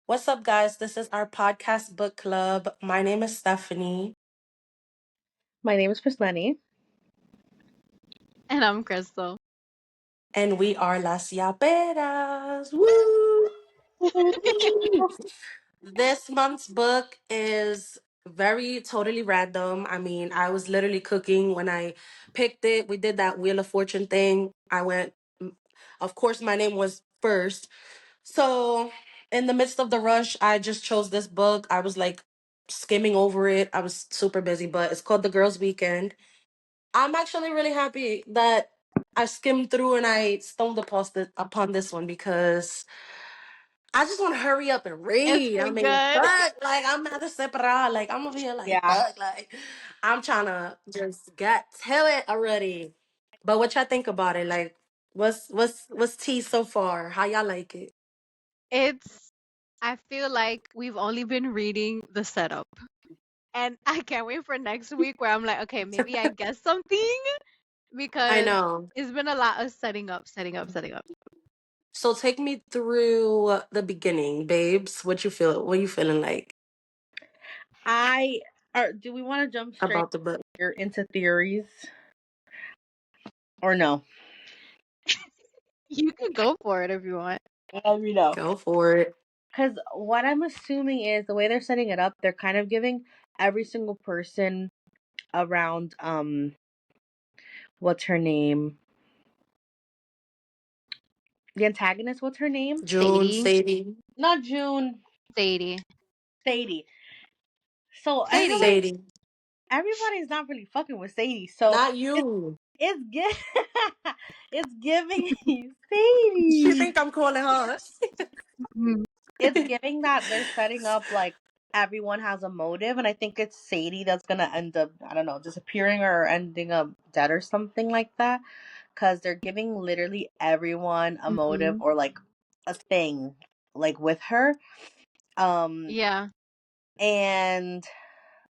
What's up, guys? This is our podcast book club. My name is Stephanie, My name is Prismani. And I'm Crystal. and we are Las Yaperas. Woo! This month's book is very totally random. I mean, I was literally cooking when I picked it. We did that Wheel of Fortune thing. Of course, my name was first. So, in the midst of the rush, I just chose this book. I was like skimming over it. I was super busy, but it's called The Girls' Weekend. I'm actually really happy that I skimmed through and I stumbled upon this one because I just want to hurry up and It's read. I so mean, good. fuck, like I'm at the separate, like I'm over here, like Yeah, fuck, like I'm trying to just get to it already. But what y'all think about it? Like, what's tea so far? How y'all like it? It's I feel like we've only been reading the setup. And I can't wait for next week where I'm like, okay, maybe I guess something I because know. it's been a lot of setting up, setting up, setting up. So take me through the beginning, babes. What you feel? What you feeling like I. Do we want to jump straight about the book? here into theories or no? You can go for it if you want. Let me know. Go for it. Because what I'm assuming is the way they're setting it up, they're kind of giving every single person around what's her name? The antagonist. What's her name? June, Sadie. Sadie, Not June. Sadie. Sadie. So Sadie. everybody's not really fucking with Sadie. So not it's you. it's it's giving She Sadie. think I'm calling her. Mhm. It's giving that they're setting up like everyone has a motive, and I think it's Sadie that's gonna end up, I don't know, disappearing or ending up dead or something like that. Because they're giving literally everyone a motive Mhm. or like a thing like with her. Um, Yeah. and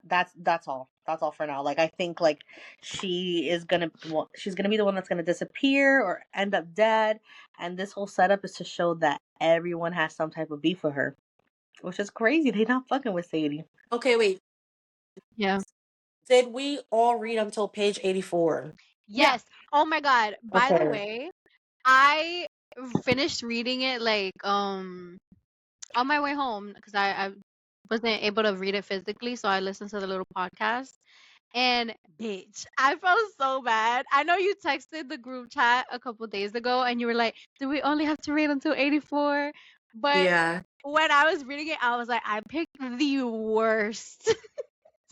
that's all. That's all for now. Like I think like she's gonna be the one that's gonna disappear or end up dead, and this whole setup is to show that everyone has some type of beef with her. Which is crazy. They not fucking with Sadie. Okay, wait. Yeah. Did we all read until page 84? Yeah. Yes. Oh my God. By the Okay. way, I finished reading it like on my way home because I wasn't able to read it physically, so I listened to the little podcast. And bitch, I felt so bad. I know you texted the group chat a couple days ago and you were like, do we only have to read until 84? But Yeah. when I was reading it, I was like, I picked the worst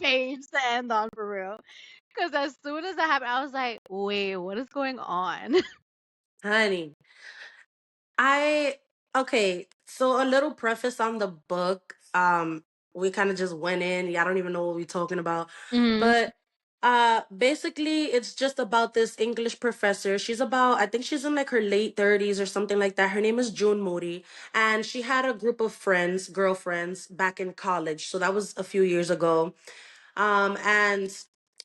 page to end on for real. Because as soon as that happened, I was like, wait, what is going on? Honey, I okay, so a little preface on the book. We kind of just went in. Yeah, I don't even know what we're talking about. Mm-hmm. But basically it's just about this English professor. She's about, I think she's in like her late 30s or something like that. Her name is June Moody, and she had a group of friends, girlfriends back in college. So that was a few years ago. And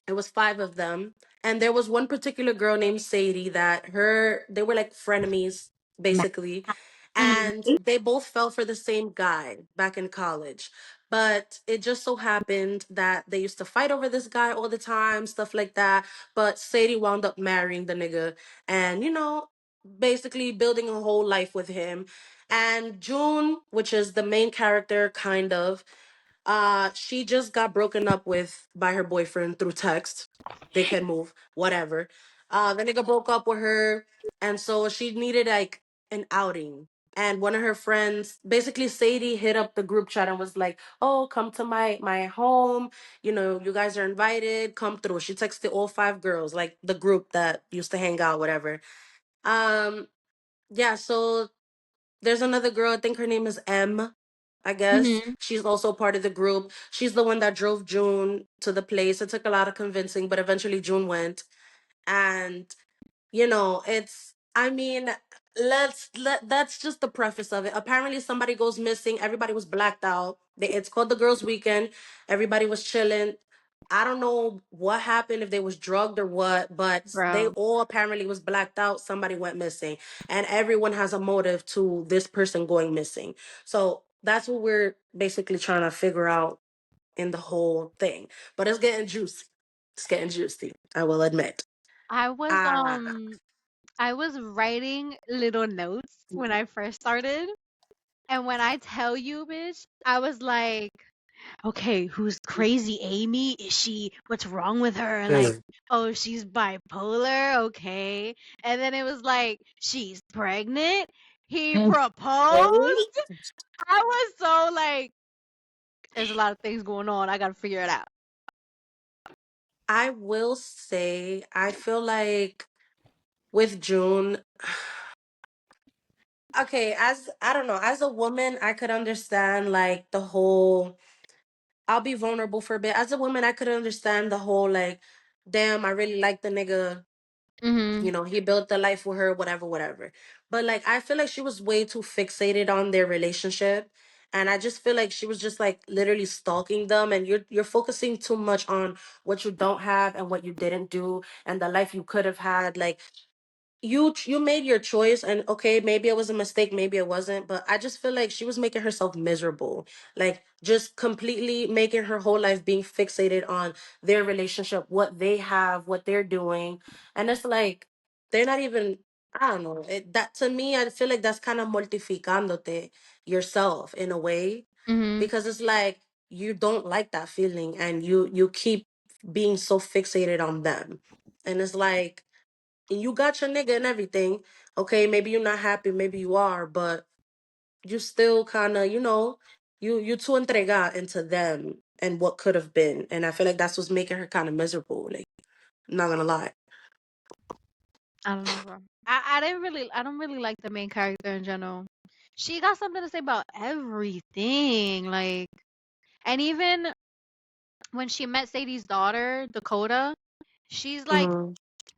it was five of them, and there was one particular girl named Sadie that they were like frenemies basically, and they both fell for the same guy back in college. But it just so happened that they used to fight over this guy all the time, stuff like that. But Sadie wound up marrying the nigga, and basically building a whole life with him. And June, which is the main character, kind of, she just got broken up with by her boyfriend through text. They can move, whatever. The nigga broke up with her, and so she needed like an outing. And one of her friends, basically Sadie, hit up the group chat and was like, "Oh, come to my home. You guys are invited. Come through." She texted all five girls, like the group that used to hang out, whatever. Um, yeah. So there's another girl, I think her name is M, I guess. Mm-hmm. She's also part of the group. She's the one that drove June to the place. It took a lot of convincing, but eventually June went. And it's, I mean, that's just the preface of it. Apparently somebody goes missing, everybody was blacked out. It's called the girls' weekend. Everybody was chilling. I don't know what happened, if they was drugged or what, but they Bro. all apparently was blacked out. Somebody went missing, and everyone has a motive to this person going missing. So That's what we're basically trying to figure out in the whole thing. But it's getting juicy. It's getting juicy, I will admit. I was Uh I was writing little notes when I first started. And when I tell you, bitch, I was like, okay, who's crazy Amy? Is she, what's wrong with her? Like, oh, she's bipolar, okay. And then it was like, she's pregnant. He proposed. I was so like, there's a lot of things going on. I gotta figure it out. I will say I feel like with June, okay, as I don't know, as a woman, I could understand like the whole I'll be vulnerable for a bit. As a woman, I could understand the whole like, damn, I really like the nigga. Mm-hmm. He built the life with her, whatever, whatever. But like I feel like she was way too fixated on their relationship. And I just feel like she was just like literally stalking them, and you're focusing too much on what you don't have and what you didn't do and the life you could have had. Like you made your choice, and okay, maybe it was a mistake, maybe it wasn't, but I just feel like she was making herself miserable, like just completely making her whole life being fixated on their relationship, what they have, what they're doing. And it's like they're not even, I don't know, that to me I feel like that's kind of mortificándote yourself in a way, Mm-hmm. because it's like you don't like that feeling and you keep being so fixated on them. And it's like you got your nigga and everything. Okay, maybe you're not happy, maybe you are, but you still kind of, you too entrega into them and what could have been. And I feel like that's what's making her kind of miserable. Like, I'm not gonna lie. I don't know, bro. I don't really like the main character in general. She got something to say about everything. Like, and even when she met Sadie's daughter, Dakota, she's like Hmm.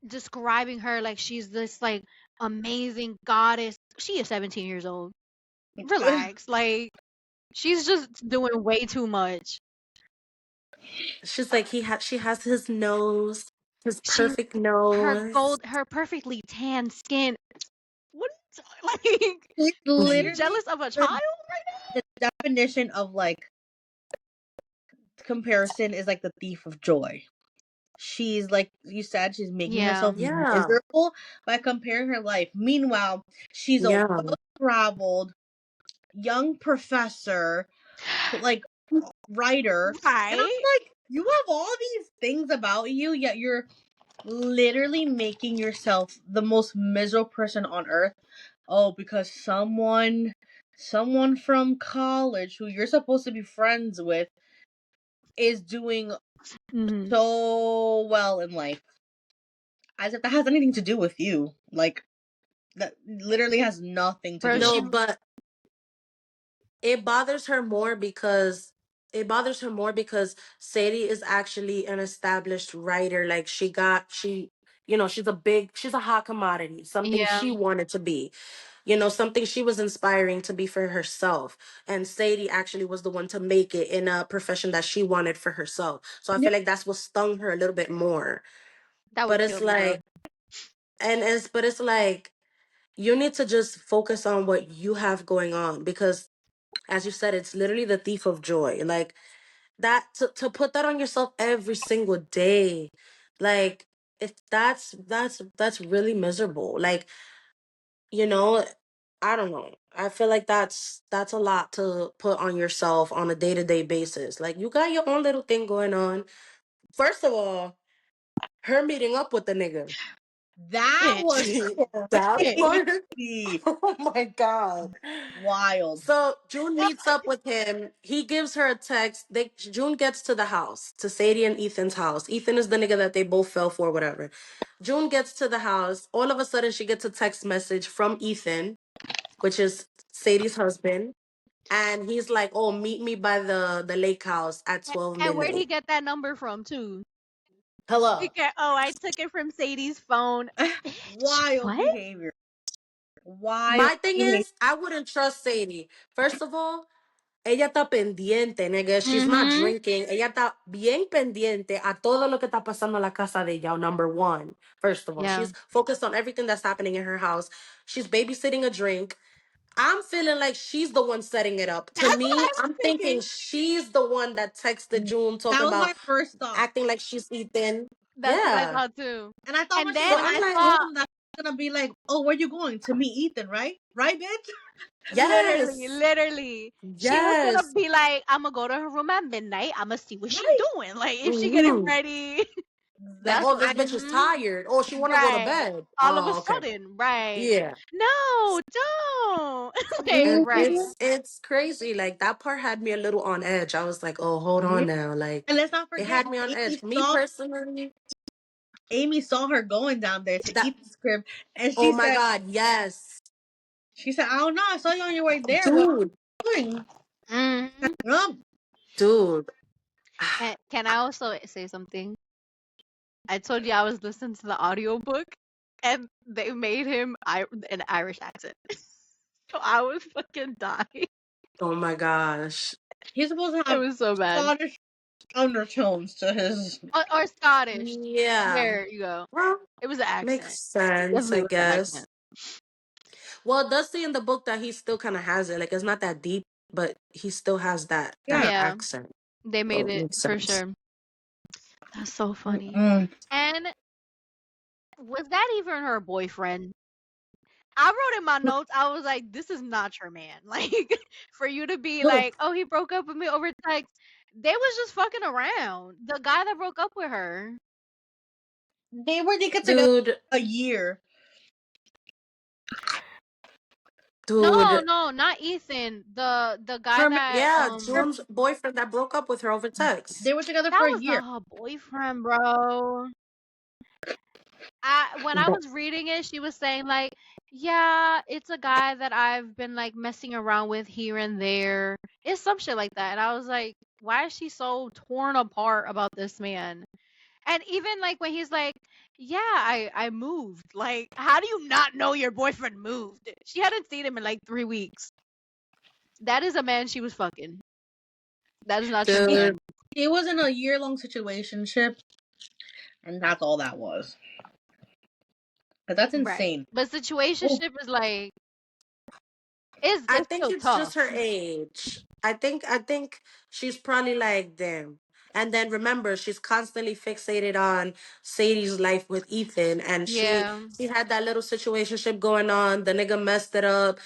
describing her like she's this like amazing goddess. She is 17 years old. Relax. Like, she's just doing way too much. She's like she has his nose, his She perfect nose. her perfectly tan skin. What like It's is she literally jealous of a the, child right the definition of like comparison is like the thief of joy. She's like you said, she's now? making Yeah. herself Yeah, miserable by comparing her life. Meanwhile, she's a yeah. well-traveled young professor, like writer, and I'm Right? like, you have all these things about you, yet you're literally making yourself the most miserable person on earth. Oh, because someone from college who you're supposed to be friends with is doing Mhm. so well in life, as if that has anything to do with you. Like, that literally has nothing to Bro, do with No, she but it bothers her more because Sadie is actually an established writer. Like she's a hot commodity, something yeah, she wanted to be, something she was inspiring to be for herself. And Sadie actually was the one to make it in a profession that she wanted for herself. So I Yeah, feel like that's what stung her a little bit more. that would But kill it's me, bro. like, but it's like, you need to just focus on what you have going on, because as you said, it's literally the thief of joy. Like that, to put that on yourself every single day, like if that's really miserable. Like, you know, I don't know. I feel like that's a lot to put on yourself on a day-to-day basis. Like you got your own little thing going on. First of all, her meeting up with the nigga. that was That part. crazy, Oh my god. wild. So June meets up with him. He gives her a text. June gets to the house, to Sadie and Ethan's house. Ethan is the nigga that they both fell for, whatever. June gets to the house. All of a sudden, she gets a text message from Ethan, which is Sadie's husband, and he's like, "Oh, meet me by the lake house at 12 And where'd he midnight." get that number from too? Hello. Because, oh, I took it from Sadie's phone. Bitch, Wild what? behavior. Wild My thing behavior. is, I wouldn't trust Sadie. First of all, ella está pendiente, nigga. She's not Mm-hmm. drinking. Ella está bien pendiente a todo lo que está pasando en la casa de ella, number one. First of all, Yeah. she's focused on everything that's happening in her house. She's babysitting a drink. I'm feeling like she's the one setting it up. To That's what me, I was I'm thinking thinking. she's the one that texted June That talking was about my first thought. acting like she's Ethan. That's what I Yeah. thought too. And I thought And when she then So gets I'm I like, thought home, that's gonna be like, oh, where you going? To meet Ethan, right? Right, bitch? literally, yes. literally, she was gonna Yes. be like, "I'm gonna go to her room at midnight. I'm gonna see what she Right. doing. Like, if she getting Hmm. ready, Like, That's oh, what this I bitch is hmm tired. Oh, she want to go to right? bed. All of a Oh, okay. sudden, right? Yeah. No, don't. Like, mm, right? It's crazy. Like that part had me a little on edge. I was like, oh, hold yeah. on now. Like And let's not it forget had me on edge. Me personally, Amy saw her going down there to that Ethan's crib, and oh she my said, God, yes. I don't know, I saw you on your way there. What Dude, are you doing? hmm Um, dude. And can I also say something? I told you I was listening to the audiobook and they made him an Irish accent. So I was fucking dying. Oh my gosh. he's supposed to It have was so bad. Scottish undertones to his. Or Scottish. Yeah. There you go. Well, It was an makes accent. It sense, definitely I was an guess. accent. Well, it does say in the book that he still kind of has it. Like it's not that deep, but he still has Yeah. that Yeah, accent. they So made it it makes for sense. sure. That's so funny. Mm-mm. And was that even her boyfriend? I wrote in my notes, I was like, this is not your man. Like, for you to be like, oh, he broke up with me over text. They was just fucking around. The guy that broke up with her. They get together Dude, a year. No, dude. no, not Ethan. The guy that Yeah, June's boyfriend that broke up with her over text. They were together that for a was year. not her boyfriend, bro. When I That- was reading it, she was saying like, yeah, it's a guy that I've been like messing around with here and there. It's some shit like that. And I was like, why is she so torn apart about this man? And even like when he's like, yeah, I moved. Like, how do you not know your boyfriend moved? She hadn't seen him in like 3 weeks. That is a man she was fucking. That is not your It, man. Dude, it was in a year-long situationship, and that's all that was. But that's Right. insane. But Oh, situationship is like, I it's think still it's just her tough. age. I think she's probably like them. And then remember, she's constantly fixated on Sadie's life with Ethan, and Yeah. she had that little situationship going on. The nigga messed it up,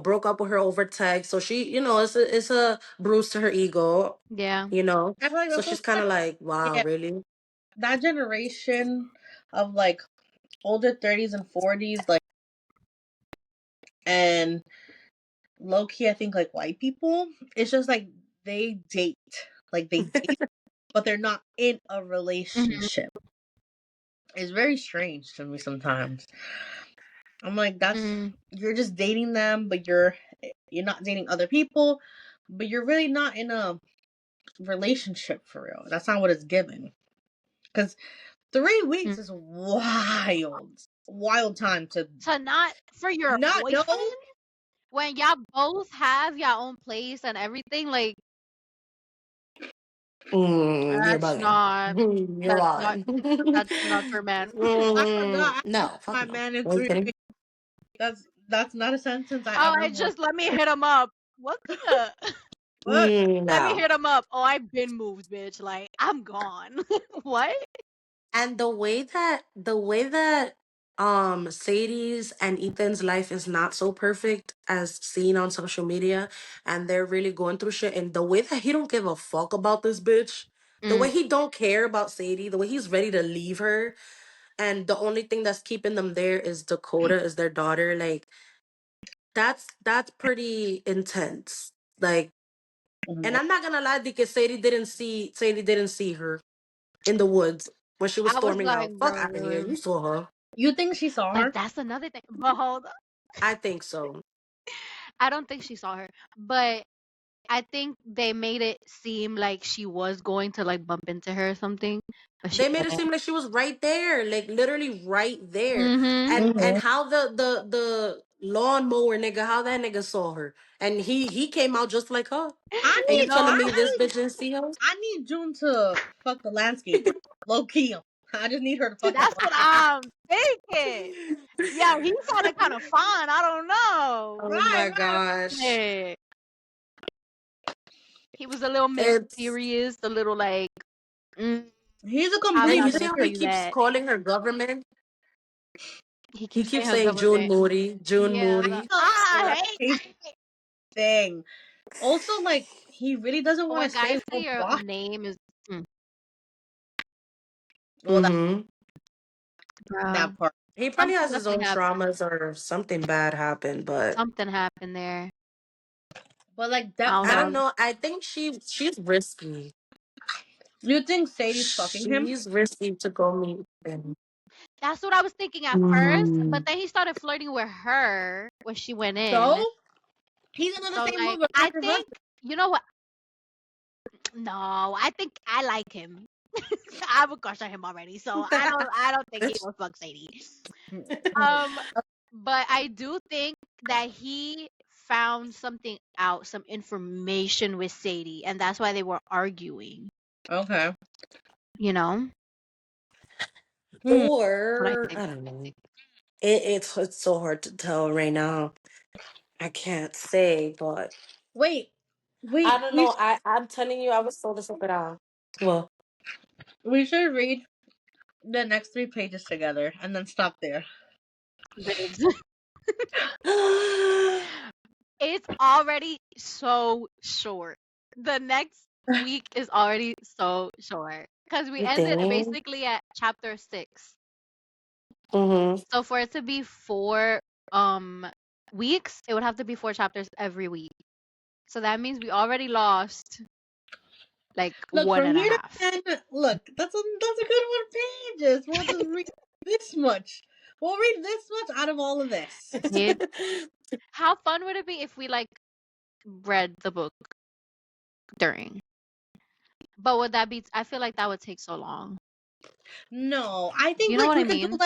broke up with her over text. So she, it's a bruise to her ego, Yeah. I feel like So that's she's also kind like, of like, wow, yeah, really? that generation of like older 30s and 40s, like, and low key, I think like white people, it's just like they date, like they date, but they're not in a hmm relationship. It's very strange to me sometimes. I'm like, mm you're just dating them, but you're not dating other people, but you're really not in a relationship for real. That's not what it's given. Because 3 weeks mm. is wild time to So not for your not know. boyfriend when y'all both have your own place and everything. Like You're that's bugging. not You're that's not wilding. that's not your man. I forgot. I haven't No, met fuck my no. man in Are you three kidding? weeks. That's not a sentence I Oh, ever I heard. just let me hit him up. What the? What? Let me No. hit him up. Oh, I've been moved, bitch. Like I'm gone. What? And the way that Sadie's and Ethan's life is not so perfect as seen on social media, and they're really going through shit, and the way that he don't give a fuck about this bitch, the Mm. way he don't care about Sadie, the way he's ready to leave her, and the only thing that's keeping them there is Dakota, is their daughter. Like that's pretty intense. Like, and I'm not gonna lie, because Sadie didn't see her in the woods when she was I was storming like, out. Fuck out of here. bro, You saw her. You think she saw like her? that's another thing. But hold on. I think so. I don't think she saw her. But I think they made it seem like she was going to like bump into her or something, but she They made it didn't. seem like she was right there, like literally right there. Mm-hmm. And Mm-hmm. how the lawnmower nigga, how that nigga saw her. And he came out just like her. I And you need No, telling I me this need bitch didn't see her? I need June to fuck the landscaper. Low key. I just need her to fucking That's lie. what I'm thinking. Yeah, he sounded kind of fun. I don't know. Oh Right, my right. gosh. Yeah. He was a little It's mysterious, a little like, mm, He's a I'm like, complete you not see gonna how tell he mystery. you keeps that. calling her government? He He keeps saying keeps her saying June government. Moody, June Yeah, the Moody. I The hate. same thing. Also, like, he really doesn't Oh, want when to say guys say your why. name is, Well, Mm-hmm. bro, that part. He probably something has his definitely own happened. traumas or something bad happened, but Something happened there. But like I that don't I that don't know. know. I think she's risky. you think Sadie's fucking him? She's risky to go meet him. That's what I was thinking at first, but Mm. then he started flirting with her when she went So in. he's in the So same like, room with I her think husband. you know what? No, I think I like him. I have a crush on him already, so I don't think he will fuck Sadie. Um, but I do think that he found something out, some information with Sadie, and that's why they were arguing. Okay. You know, Hmm. that's what I Or think. I don't know. It's so hard to tell right now. I can't say, but Wait, I wait. don't know. I'm telling you, I was so disappointed. Well, We should read the next 3 pages together and then stop there. Babes. It's already so short. The next week is already so short because we you ended think? basically at chapter 6. Mm-hmm. So for it to be 4 weeks, it would have to be 4 chapters every week. So that means we already lost like Look, one from and a here to half. 10, look, that's a good 1 pages. We'll just read this much. We'll read this much out of all of this. It, how fun would it be if we like read the book during? But would that be? I feel like that would take so long. No, I think You know like what I mean?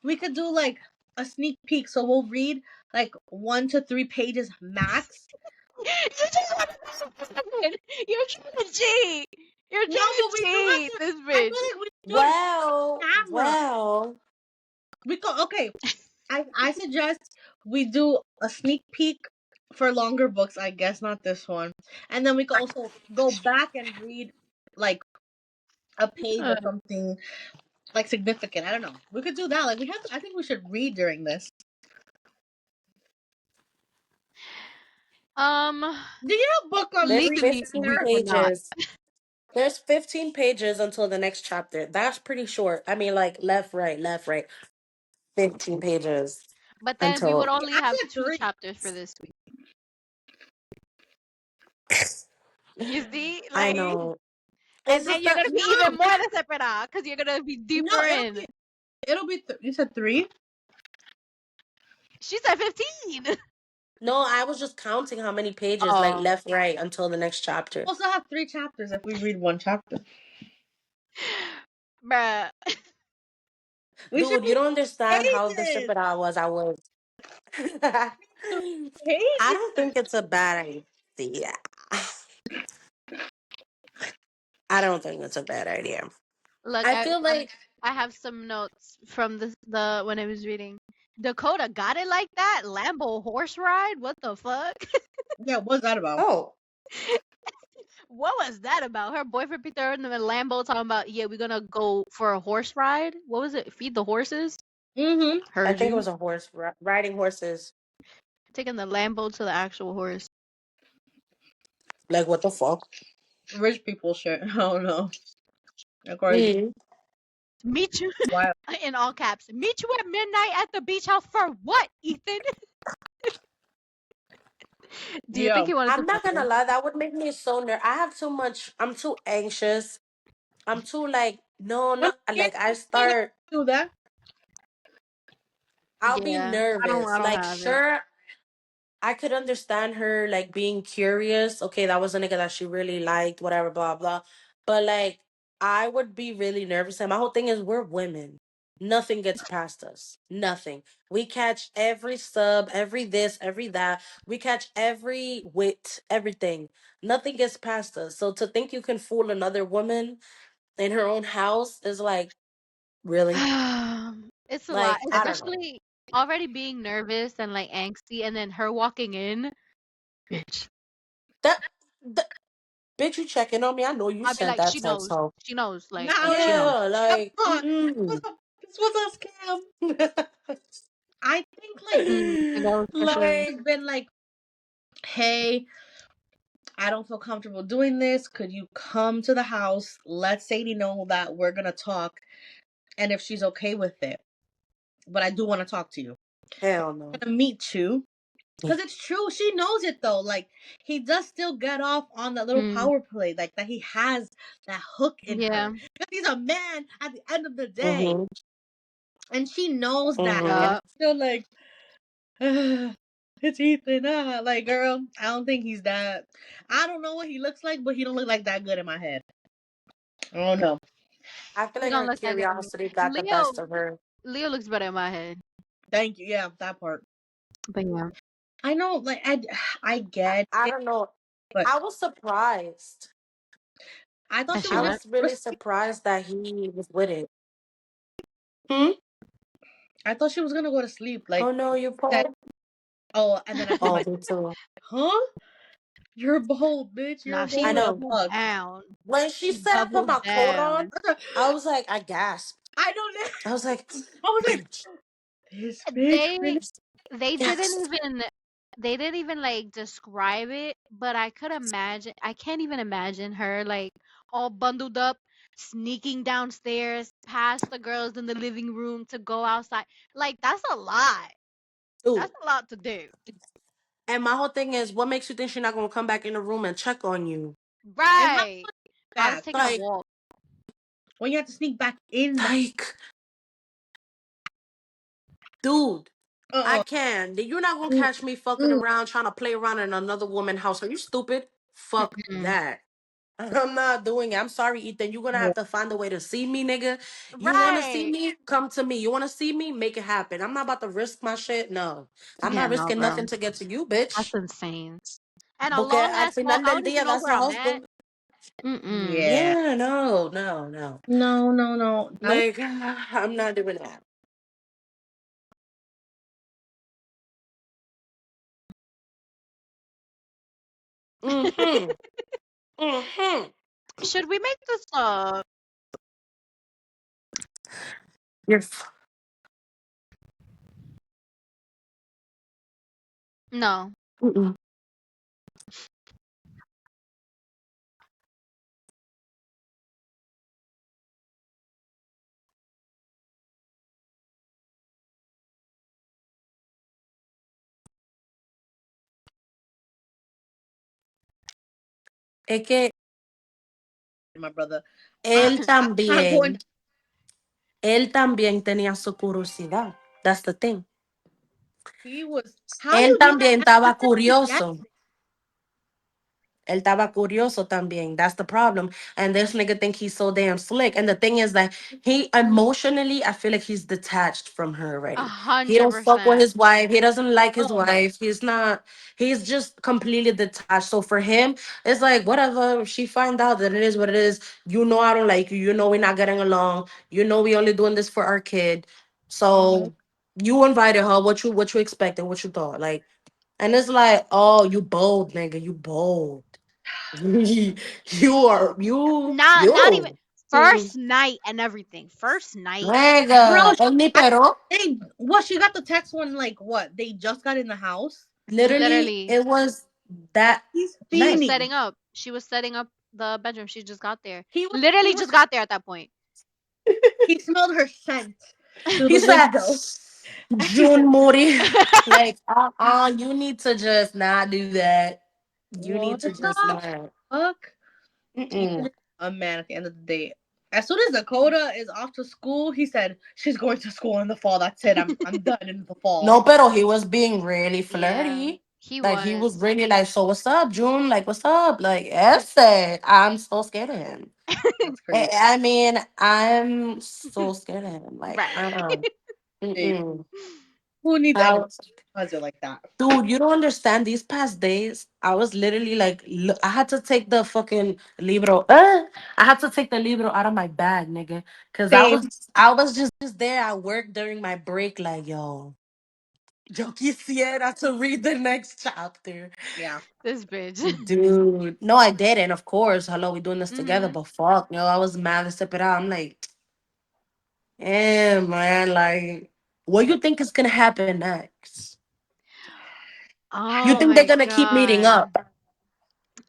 we could do like a sneak peek. So we'll read like 1 to 3 pages max. You just want to You're trying to cheat. You're trying No, to but we do have cheat to. this I bitch. feel like we do it Well, on camera. well. We go okay. I suggest we do a sneak peek for longer books. I guess not this one, and then we can also go back and read like a page of something like significant. I don't know. We could do that. Like we have. I think we should read during this. Um, Do you have book clubs There's read legally we 15 together? would not. pages. There's 15 pages until the next chapter. That's pretty short. I mean, like left, right, left, right. 15 pages But then we would until. only I have said 2 3. chapters for this week. You see, I like, know. It's and then just you're that. gonna be even No, more desesperada because you're gonna be no. deeper in. It'll be. You said 3. She said 15. No, I was just counting how many pages, like Oh, left, right, until the next chapter. We'll still have 3 chapters if we read one chapter. bruh. We should Dude, you read don't understand how pages. disappointed I was. I was. I 3 pages. don't think it's a bad idea. I don't think it's a bad idea. Look, I feel like I have some notes from the when I was reading. Dakota got it like that? Lambo horse ride? What the fuck? Yeah, what's that about? oh, What was that about? Her boyfriend picked her in the Lambo talking about, yeah, we're gonna go for a horse ride. What was it? Feed the horses? Mm-hmm. I Heard think it you. was a horse riding horses. Taking the Lambo to the actual horse. Like what the fuck? Rich people shit. I don't know. According to Mm. Meet you why? in all caps. Meet you at midnight at the beach house for what, Ethan? Do you think Yo, he wanted to I'm fuck not gonna her? lie. That would make me so nervous. I have too much. I'm too anxious. I'm too like no, no. okay, Like I can't start. do that. I'll be Yeah, I nervous. don't Like have it. sure, I could understand her like being curious. Okay, that was a nigga that she really liked, whatever, blah blah. But like, I would be really nervous. And my whole thing is, we're women. Nothing gets past us. Nothing. We catch every sub, every this, every that. We catch every wit, everything. Nothing gets past us. So to think you can fool another woman in her own house is like Really? It's a lot, Like, I don't know. especially already being nervous and like angsty, and then her walking in. Bitch, That, that bitch, you checking on me? I know you I'll be sent like, that text home. she knows, like, Nah, she knows. Yeah, come like, on. mm-mm. This was a scam. I think like It goes for sure. it's been like, hey, I don't feel comfortable doing this. Could you come to the house? Let Sadie know that we're gonna talk, and if she's okay with it. But I do want to talk to you. Hell no. I'm gonna meet you. Because it's true. She knows it though. Like, he does still get off on that little Mm, power play. Like, that he has that hook in her. yeah. Because he's a man at the end of the day. Mm-hmm. And she knows that. And Mm-hmm. Yup. it's still like, it's Ethan. Like, girl, I don't think he's that. I don't know what he looks like, but he don't look like that good in my head. I don't know. I feel He like don't her look that good. curiosity got the best Leo, of her. Leo looks better in my head. Thank you. Yeah, that part. But yeah. I know, like, I get I it, don't know. but I was surprised. I thought That she she was I going what? was to go to really sleep. surprised that he was with it. Hmm? I thought she was going to go to sleep. Oh Like, no, you that. Paul. Oh, and then I told Oh, myself, me too. huh? You're bold, bitch. Nah, You're she I bold as know. doubled fuck. down. When she She said I put doubled my coat on, down. I was like, I gasped. I don't. I was like, I was like, bitch. this bitch They really. they didn't Yes. even they didn't even like describe it, but I could imagine. I can't even imagine her like all bundled up, sneaking downstairs past the girls in the living room to go outside. Like that's a lot. Dude. That's a lot to do. And my whole thing is, what makes you think she's not gonna come back in the room and check on you? And how Right. I was back taking a Like, walk. when you have to sneak back in the. like, dude, I Uh can. You're not gonna uh catch me fucking around trying to play around in another woman's house. Are you stupid? Fuck Mm-mm. that. I'm not doing it. I'm sorry, Ethan. You're gonna Yeah. have to find a way to see me, nigga. You wanna see Right. me? Come to me. You wanna see me? Make it happen. I'm not about to risk my shit. No. I'm Yeah, not no, risking nothing girl. to get to you, That's bitch. insane. And a Porque long al ass final walk. I del don't even día, know that's where a I'm at. husband. Mm-mm. Yeah. Yeah, no, no, no. No, no, no. I was Like, I'm not doing that. Mm-hmm. Mm-hmm. Should we make this You're no. mm-mm. Es que my brother. él I'm not going. también, él también tenía su curiosidad. That's the thing. He was. How Él you do that también at estaba such a young age? curioso. Él estaba curioso también. That's the problem. And this nigga think he's so damn slick. And the thing is that he emotionally, I feel like he's detached from her A already. He hundred don't fuck with percent. his wife. He doesn't like his Oh no. wife. He's not, he's just completely detached. So for him, it's like, whatever. She find out that it is what it is. You know I don't like you. You know we're not getting along. You know we only doing this for our kid. Hmm. So you invited her. What you expected? What you thought? Like, and it's like, oh, you bold, nigga. You bold. You are Not even you. Mhm. first night and everything. First night. Girl, Nigga, él ni I pero. think what she got the text when like what they just got in the house. Literally, Literally. it was that He's She was night. fiending. setting up. She was setting up the bedroom. She just got there. He was. He Literally was. just got there at that point. He smelled her scent through the He said, window. June Moody, like, you need to just not do that. You need What to the just not. fuck? Ethan Mm-mm. is a man at the end of the day. As soon as Dakota is off to school, he said she's going to school in the fall. That's it. I'm done in the fall. No, pero he was being really Yeah, flirty. he Like, he was was. really like, so what's up, June? Like, what's up? Like, F said, I'm so scared of him. That's crazy. I mean, I'm so scared of him. Like, Right. mm-mm. Who needs I any was, puzzle like that? dude, you don't understand. These past days, I was literally like, I had to take the fucking libro. I had to take the libro out of my bag, nigga, because Same. I was just there at work during my break, like, yo quisiera to read the next chapter. Yeah. This bitch. Dude, no, I didn't. Of course, hello, we doing this together. Mhm. But fuck, I was mad to sip it out. I'm like, man, like, what you think is gonna happen next? You Oh think they're my gonna keep meeting god. up?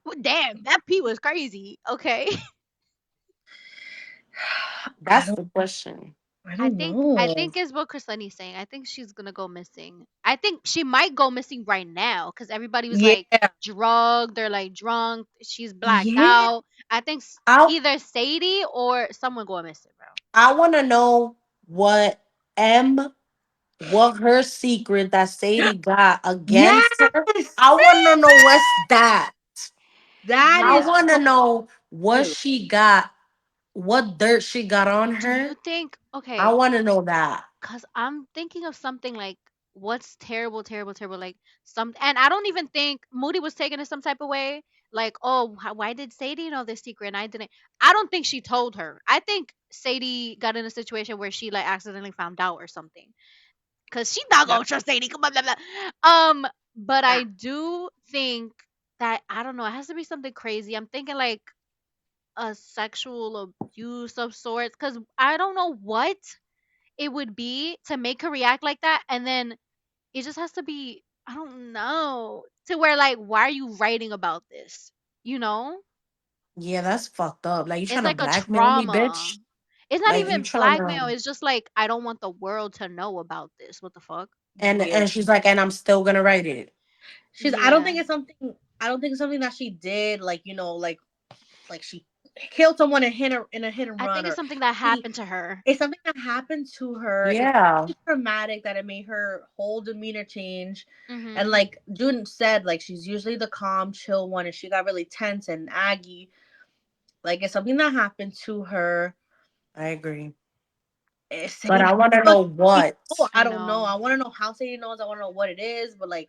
Well, damn, that pee was crazy. Okay. I That's don't. the question. I I don't think I know. think is what Chrisleni's saying. I think she's gonna go missing. I think she might go missing right now because everybody was like Yeah. drugged, they're like drunk, she's blacked Yeah. out. I think I either Sadie or someone going missing, bro. I want to know what M what her secret that Sadie got against her. Yes. I want to know what's that. That I is Yo, want to so know what cute. she got, what dirt she got on do you her. think I okay, want to know that. cuz I'm thinking of something like what's terrible, terrible, terrible like some and I don't even think Moody was taken in some type of way like, "Oh, why did Sadie know this secret and I didn't?" I don't think she told her. I think Sadie got in a situation where she like accidentally found out or something. Cause she not Yeah. gonna trust Sadie. Come on, blah, blah. But I Yeah. do think that I don't know. It has to be something crazy. I'm thinking like a sexual abuse of sorts. Cause I don't know what it would be to make her react like that, and then it just has to be. I don't know to where like why are you writing about this? You know, Yeah, that's fucked up. Like you it's trying to like a blackmail me, trauma. bitch? It's not Like you even trying blackmail. to It's just like I don't want the world to know about this. What the fuck? Yeah. and she's like, and I'm still gonna write it. She's. I don't Yeah. think it's something. I don't think it's something that she did. Like like she killed someone and hit her in a hit and I run, think it's or something that she. happened to her. It's something that happened to her. It's Yeah, traumatic that it made her whole demeanor change. And Mhm. like June said, like she's usually the calm, chill one, and she got really tense and aggy. Like it's something that happened to her. I agree. It's But Sadie. I want to But know what. I I don't know. know. I want to know how Sadie knows. I want to know what it is. But like,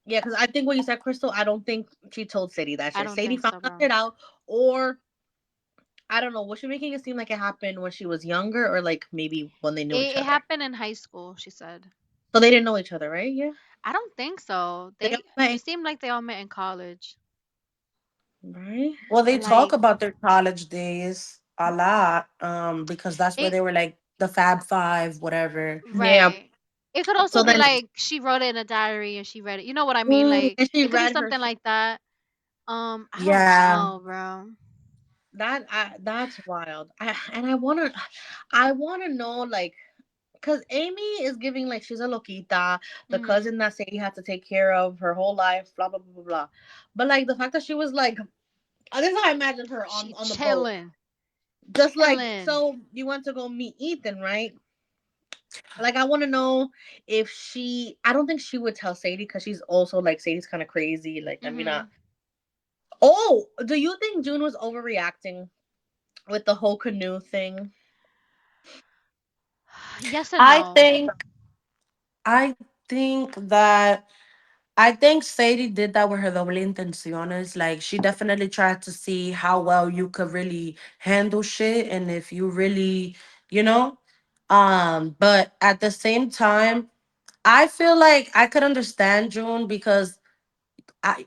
yeah, because I think what you said, Crystal, I don't think she told Sadie that I shit. don't Sadie think found so, that bro. shit out, or I don't know. Was she making it seem like it happened when she was younger, or like maybe when they knew each It other? happened in high school, she said. So they didn't know each other, right? Yeah. I don't think so. They all They met, it seemed like they all met in college. right? Well, they talk Like about their college days a lot, because that's where it they were like the Fab Five, whatever. Yeah. right. It could also So be then, like she wrote it in a diary and she read it. You know what I mean? Like and she it could be read her something shit. like that. I don't Yeah, know, bro. That's wild. I wanna know like, cause Amy is giving like she's a loquita, the Mhm. cousin that Sadie had to take care of her whole life, blah blah blah blah blah. But like the fact that she was like, this is how I imagined her She on the boat, chilling. just like, Chilling. so you went to go meet Ethan, right? Like I want to know if she. I don't think she would tell Sadie because she's also like Sadie's kind of crazy. Like I mean, Mhm. oh, do you think June was overreacting with the whole canoe thing? Yes and I no. think I think that I think Sadie did that with her doble intenciones. Like she definitely tried to see how well you could really handle shit and if you really, you know. But at the same time, I feel like I could understand June because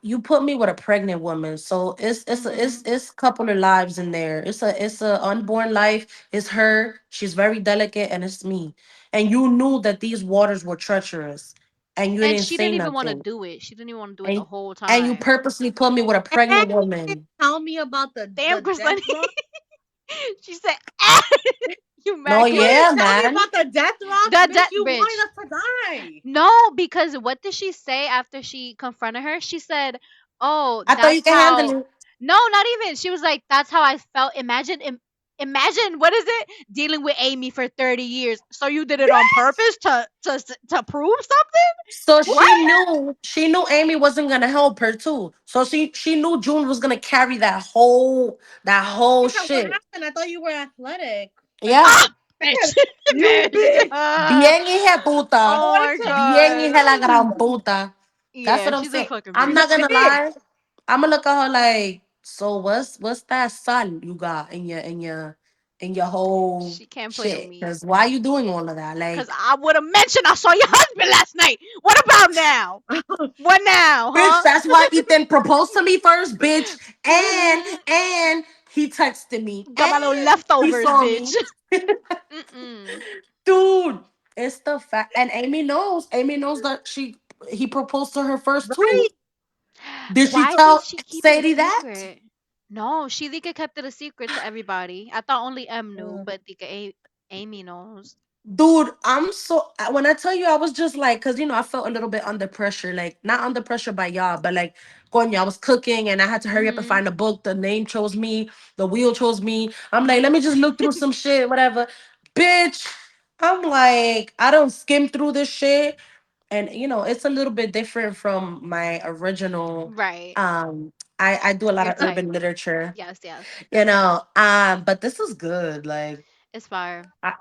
you put me with a pregnant woman, so Mhm. it's couple of lives in there. It's a unborn life. It's her. She's very delicate, and it's me. And you knew that these waters were treacherous, and you And didn't she say didn't even want to nothing. do it. She didn't even want to do it the And whole and you time. purposely put me with a And pregnant you didn't woman. tell me about Damn, the death Chrisleni. rock. She said, "Ah!" You No, mad, You Chris? yeah, didn't tell me man. about the death rocks, The bitch. death You bitch. wanted us to die. No, because what did she say after she confronted her? She said, "Oh, I thought you that's could how." handle it. No, not even. She was like, "That's how I felt." Imagine what is it? Dealing with Amy for 30 years. So you did it on purpose to prove something? So What? she knew Amy wasn't gonna help her too. So she knew June was gonna carry that whole Because what shit. happened? I thought you were athletic. Like, Yeah. Bitch. You Bitch. bitch. Bien hija I puta. Oh wanted my to Bien god. hija la gran scream. puta. That's Yeah, what I'm she's a saying. fucking I'm The not bitch. gonna bitch. lie. I'm gonna look at her like, so what's that sal you got in your whole She can't play with shit? me. Cause why you doing all of that? Cause Like, I would have mentioned I saw your husband last night. What about now? What now, bitch, huh? that's why Ethan proposed to me first, bitch. And Mm-hmm. and he texted me Got my little and he leftovers, saw bitch. me. Mm-mm. Dude, it's the fact, and Amy knows. Amy knows that he proposed to her first too. Right? Did she Why did tell she keep it a Sadie that? secret? No, she Dika kept it a secret to everybody. I thought only M knew, Mm. but Amy knows. Dude, I'm so when I tell you I was just like, cause I felt a little bit under pressure, like not under pressure by y'all, but like Konya, I was cooking and I had to hurry up and Mm-hmm. find a book. The name chose me, the wheel chose me. I'm like, let me just look through some shit, whatever. Bitch, I'm like, I don't skim through this shit. And it's a little bit different from my original. Right. I do a lot Your of type. urban literature, Yes, yes. but this is good. Like It's fire. I,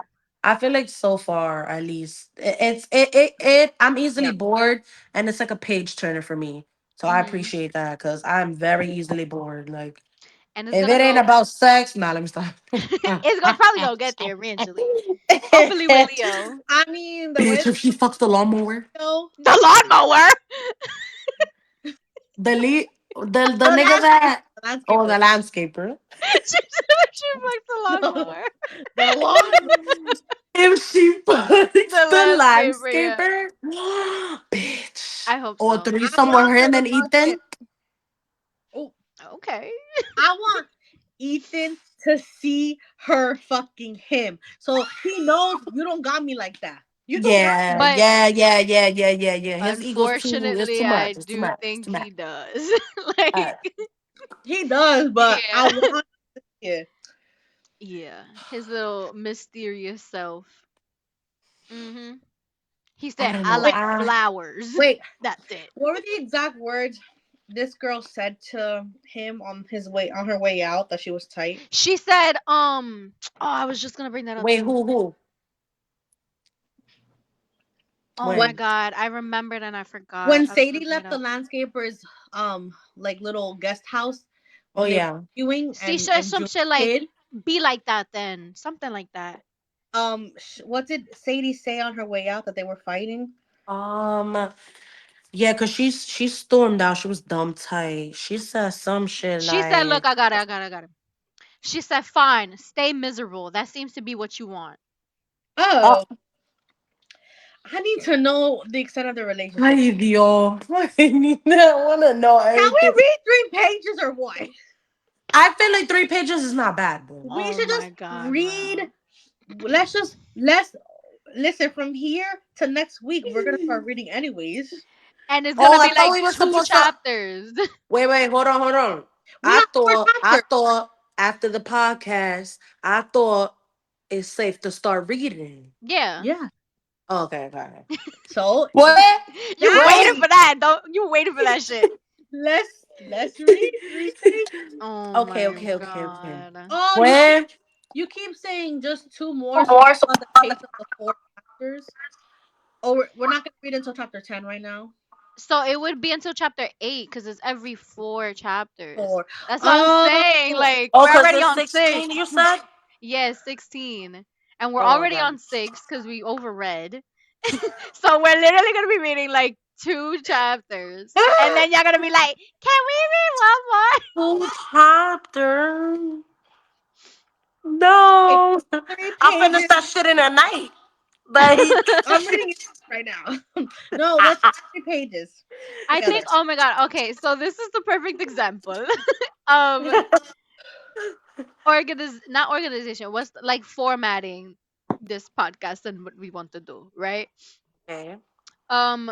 I feel like so far at least it I'm easily Yeah. bored, and it's like a page turner for me. So I Mm-hmm. appreciate that because I'm very easily bored. Like And it's if gonna it ain't go about sex, nah, let me stop. it's gonna probably gonna get there eventually. Hopefully with Leo. I mean, the way Bitch, if she fucks the lawnmower, they go, The lawnmower. the lead, the the nigga landscaper, that the or landscaper, the landscaper. She fucked the the, lawnmower. the lawn. If she fucks The the landscaper, yeah. landscaper, bitch. I hope Or so. I threesome with want her him to and fucking. Ethan. Oh, Okay. I want Ethan to see her fucking him, so he knows you don't got me like that. You don't got me Yeah, like But that. yeah, yeah, yeah, yeah, yeah, yeah. His ego's too. It's too unfortunately, I much. It's too do much. It's think too much. he does. All right. Like, He does, but I yeah. want it. Yeah. His little mysterious self. Hmm. He I said, don't I know. Wait, like flowers. wait. That's it. What were the exact words this girl said to him on her way out that she was tight? She said, oh, I was just gonna bring that up Wait, too. who? Oh When my When? god, I remembered and I forgot. when I was gonna Sadie bring it left the up. landscaper's like little guest house Oh when they were yeah. arguing She and said some June shit like, hid. be like that then. Something like that. What did Sadie say on her way out that they were fighting? Um. Yeah, cause she stormed out. She was dumb tight. She said some shit She said, look, like, I got it. She said, fine, stay miserable. That seems to be what you want. "Oh, Oh, I need to know the extent of the relationship. ay Dios, I wanna know Can everything." we read 3 pages or what? I feel like 3 pages is not bad, bro. We Oh should my just god, read. bro. Let's listen from here to next week. We're gonna start reading anyways. And it's Oh, gonna I be thought like we were two supposed to. chapters. Wait, hold on. We have four I chapters. thought after the podcast, I thought it's safe to start reading. Yeah. Yeah. Oh, okay. So What? You that waited When? for that. Don't you waited for that shit. let's read 3 pages. Oh my Okay. god. Oh, When? you keep saying just two more, so More so we're on the pace of the 4 chapters. Oh, we're not gonna read until chapter 10 right now. So it would be until chapter 8 because it's every 4 chapters. Four. That's what I'm saying. Oh, Like, Oh, we're cause already it's on 6. 16. You said. Yes, 16. And we're Oh, already God. on 6 because we overread. So we're literally going to be reading like 2 chapters. And then you're going to be like, can we read one more? Full chapter. okay, No. 'I'll finish pages. that shit in a night. Like. I'm reading it right now. No, let's read 3 pages I together. think, oh my God. Okay, so this is the perfect example of not organization, what's like formatting this podcast and what we want to do, right? Okay. Um,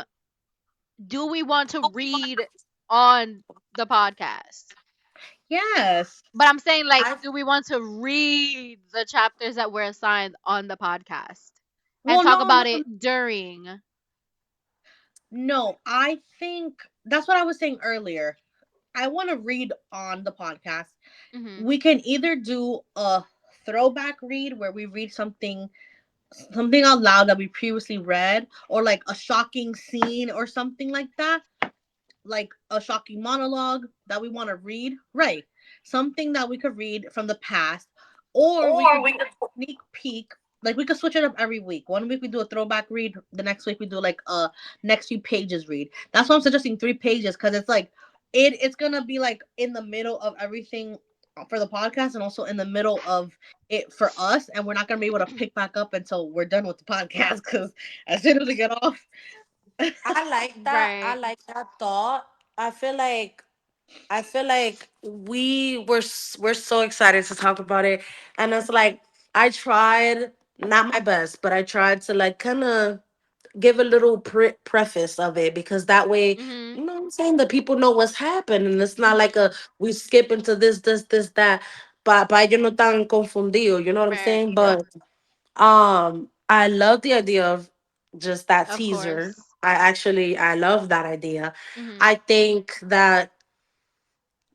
do we want to read on the podcast? Yes. But I'm saying, like, I do we want to read the chapters that were assigned on the podcast and Well, talk no, about no, it during? no. I think that's what I was saying earlier. I want to read on the podcast. Hmm. We can either do a throwback read where we read something out loud that we previously read, or like a shocking scene or something like that, like a shocking monologue that we want to read, right? Something that we could read from the past, or we could do a sneak peek. Like we could switch it up every week. One week we do a throwback read. The next week we do like a next few pages read. That's why I'm suggesting 3 pages, because it's like it's gonna be like in the middle of everything for the podcast, and also in the middle of it for us, and we're not gonna be able to pick back up until we're done with the podcast, because as soon as we get off. I like that. I Right. like that thought. I feel like I feel like we're so excited to talk about it, and it's like I tried not my best, but I tried to like kind of give a little preface of it, because that way, Mhm. you know what I'm saying, the people know what's happened, and it's not like a we skip into this that, pa ellos no tan confundido, you know what I'm Right. saying? But I love the idea of just that Of teaser. course. I love that idea. Mhm. I think that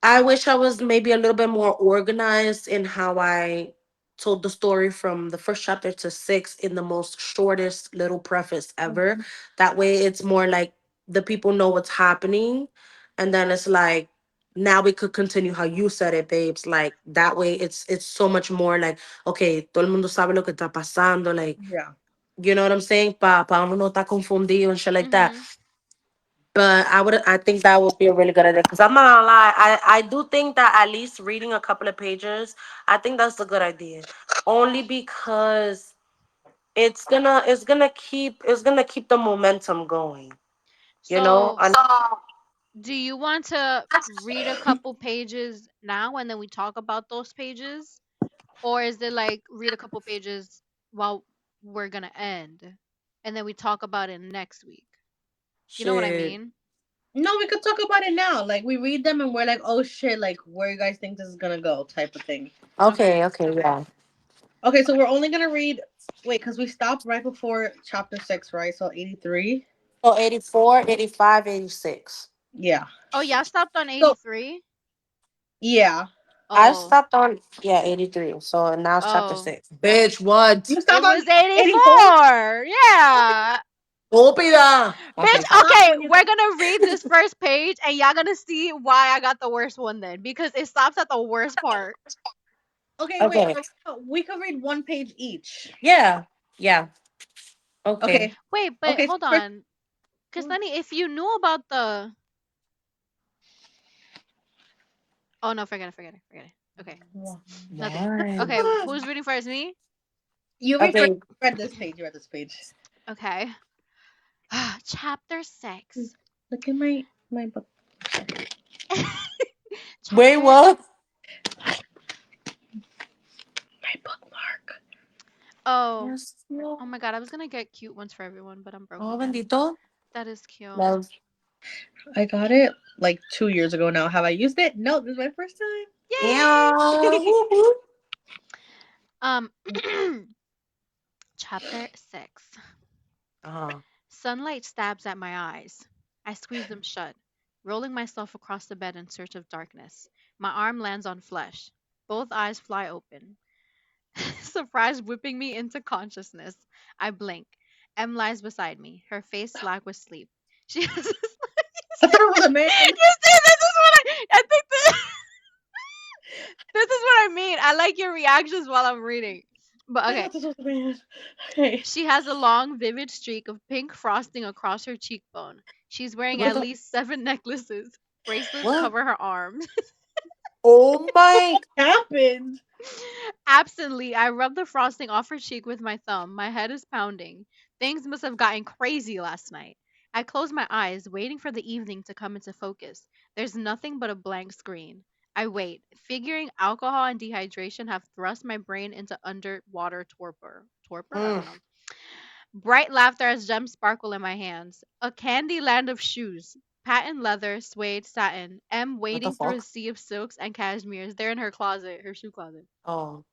I wish I was maybe a little bit more organized in how I told the story from the first chapter to six in the most shortest little preface ever. That way it's more like the people know what's happening. And then it's like now we could continue how you said it, babes. Like that way it's so much more like, okay, todo el mundo sabe lo que está pasando, like, Yeah. you know what I'm saying? Pa uno no está confundido and shit like that. Mhm. But I think that would be a really good idea. Because I'm not gonna lie, I do think that at least reading a couple of pages, I think that's a good idea. Only because it's gonna keep the momentum going. You know? So, do you want to read a couple pages now and then we talk about those pages? Or is it like read a couple pages while we're going to end and then we talk about it next week? You know what I Shit. mean? No, we could talk about it now. Like we read them and we're like, oh shit, like where you guys think this is gonna go, type of thing. Okay, Okay. okay, yeah. Okay, so we're only gonna read. Wait, because we stopped right before chapter 6, right? So 83. So 84, 85, 86. Yeah. Oh, y'all stopped on So 83? yeah, I Oh. stopped on, yeah, 83. So now it's chapter Oh. 6. Bitch, what? you It stopped on was 84. 84. Yeah. Stupida. Okay. Bitch, Stop okay, when you we're gonna read this first page and y'all gonna see why I got the worst one then. Because it stops at the worst part. Okay, wait. Okay. We could read one page each. Yeah. Yeah. Okay. Okay. Wait, but Okay. So hold first, on. Cause Sunny, if you knew about the oh no, forget it, forget it, forget it. Okay. Nothing. What? Okay, who's reading first? Me? you read first. Okay. Read this page. You read this page. Okay. Chapter 6. Look at my book. Wait, Chapter what? My bookmark. Oh. Yes, Oh no. my god, I was gonna get cute ones for everyone, but I'm broke Oh, again. bendito. That is cute. Love. I got it like 2 years ago now. Have I used it? No, this is my first time. Yeah. Yay! Woo, woo. um Chapter 6. Uh-huh. Sunlight stabs at my eyes. I squeeze them shut, rolling myself across the bed in search of darkness. My arm lands on flesh. Both eyes fly open. Surprise whipping me into consciousness. I blink. Em lies beside me, her face slack with sleep. She has this. I thought it was a man. You see, this is what I think this is what I mean. I like your reactions while I'm reading. But I okay. thought this was a man. Okay. She has a long, vivid streak of pink frosting across her cheekbone. She's wearing What at the? least 7 necklaces. Bracelets What? cover her arms. Oh my. Happened. Absently, I rub the frosting off her cheek with my thumb. My head is pounding. Things must have gotten crazy last night. I close my eyes, waiting for the evening to come into focus. There's nothing but a blank screen. I wait, figuring alcohol and dehydration have thrust my brain into underwater torpor. Torpor? I Mm. don't know. Bright laughter as gems sparkle in my hands. A candy land of shoes. Patent leather, suede, satin. M What the wading through a fuck? sea of silks and cashmeres. They're in her closet, her shoe closet. Oh.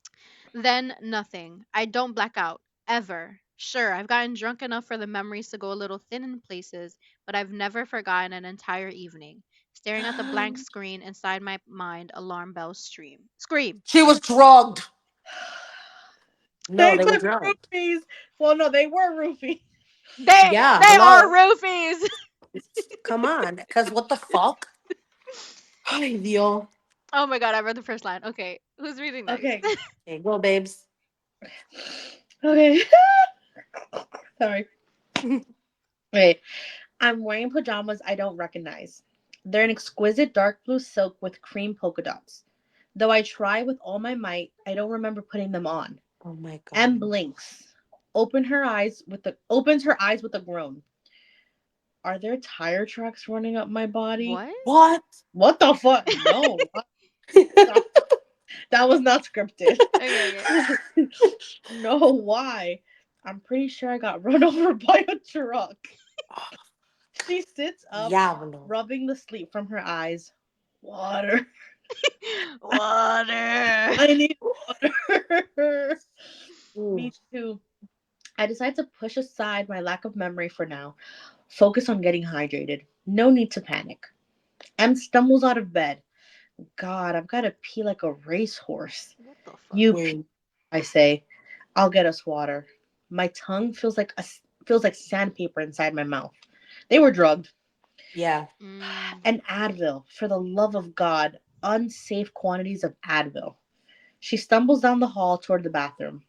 Then nothing. I don't black out. Ever. Sure, I've gotten drunk enough for the memories to go a little thin in places, but I've never forgotten an entire evening. Staring at the blank screen inside my mind, alarm bells stream. Scream. She was drugged. No, They they were took drugged. roofies. Well, no, they were roofies. Yeah, They are blood. roofies. Come on. Because what the fuck? Ay, Dios. Oh my god, I read the first line. Okay, who's reading next? Okay. Okay, go, babes. Okay. Sorry. Okay. I'm wearing pajamas I don't recognize. They're an exquisite dark blue silk with cream polka dots. Though I try with all my might, I don't remember putting them on. Oh my M God. blinks. Opens her eyes with a groan. Are there tire tracks running up my body? What? What? What the fuck? No. That, that was not scripted. Okay, okay. No, why? I'm pretty sure I got run over by a truck. She sits up, Diablo. rubbing the sleep from her eyes. Water. Water. I need water. Mm, Me too. I decide to push aside my lack of memory for now. Focus on getting hydrated. No need to panic. M stumbles out of bed. God, I've got to pee like a racehorse. What the fuck? You pee, mm, I say. I'll get us water. My tongue feels like sandpaper inside my mouth. They were drugged. yeah. Mm. And Advil, for the love of God, unsafe quantities of Advil. She stumbles down the hall toward the bathroom.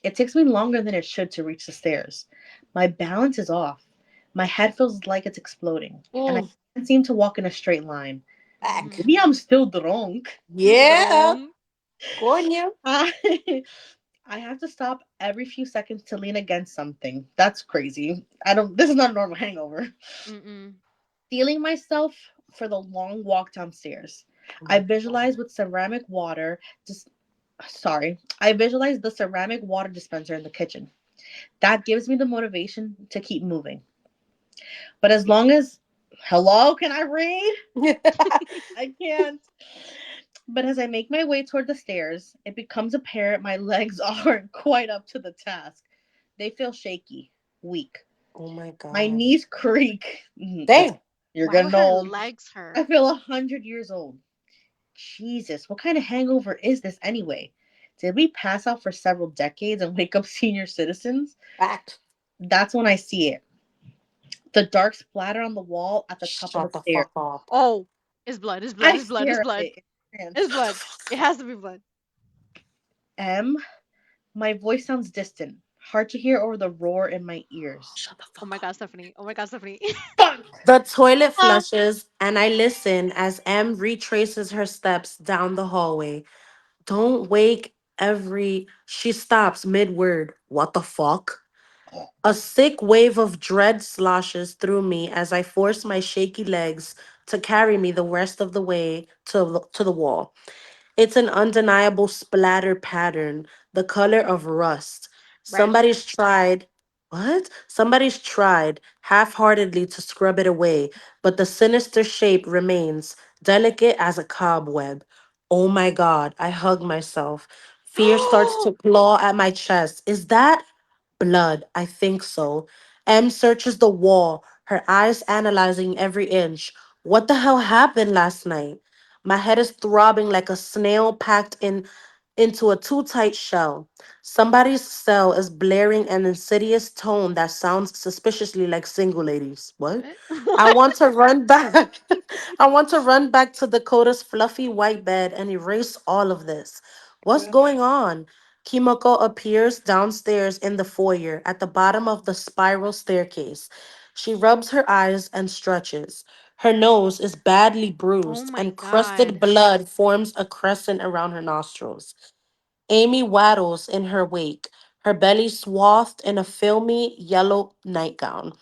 It takes me longer than it should to reach the stairs. My balance is off. My head feels like it's exploding, and I Mm, can't seem to walk in a straight line. back. Maybe I'm still drunk. Yeah. Drone. Coño. I I have to stop every few seconds to lean against something. That's crazy. I don't. This is not a normal hangover. Mm-mm. Steeling myself for the long walk downstairs. Oh I my visualize God. with ceramic water. Just sorry. I visualize the ceramic water dispenser in the kitchen. That gives me the motivation to keep moving. But as long as, hello, can I read? I can't. But as I make my way toward the stairs, it becomes apparent my legs aren't quite up to the task. They feel shaky, weak. Oh my My God. knees creak. Damn. You're Why would getting her old. legs hurt? I feel 100 years old. Jesus, what kind of hangover is this anyway? Did we pass out for several decades and wake up senior citizens? Back. That's when I see it. The dark splatter on the wall at the top of the Shut the stairs. fuck up. Oh, it's blood. It's blood. I It's blood. It's stare at blood. it in trance. It's blood. It has to be blood. M, my voice sounds distant, hard to hear over the roar in my ears. Shut the Oh fuck my up. god, Stephanie. Oh my god, Stephanie. Fuck! The toilet Ah! flushes, and I listen as M retraces her steps down the hallway. Don't wake every. She stops mid word. What the fuck? A sick wave of dread sloshes through me as I force my shaky legs to carry me the rest of the way to the wall. It's an undeniable splatter pattern, the color of rust. Red. Somebody's tried, what? Somebody's tried half heartedly to scrub it away, but the sinister shape remains, delicate as a cobweb. Oh my God, I hug myself. Fear starts to claw at my chest. Is that blood? I think so. M searches the wall, her eyes analyzing every inch. What the hell happened last night? My head is throbbing like a snail packed into a too tight shell. Somebody's cell is blaring an insidious tone that sounds suspiciously like single ladies. What? What? I What? want to run back. I want to run back to Dakota's fluffy white bed and erase all of this. What's going on? Kimoko appears downstairs in the foyer at the bottom of the spiral staircase. She rubs her eyes and stretches. Her nose is badly Oh bruised, my and crusted god. blood forms a crescent around her nostrils. Amy waddles in her wake, her belly swathed in a filmy yellow nightgown.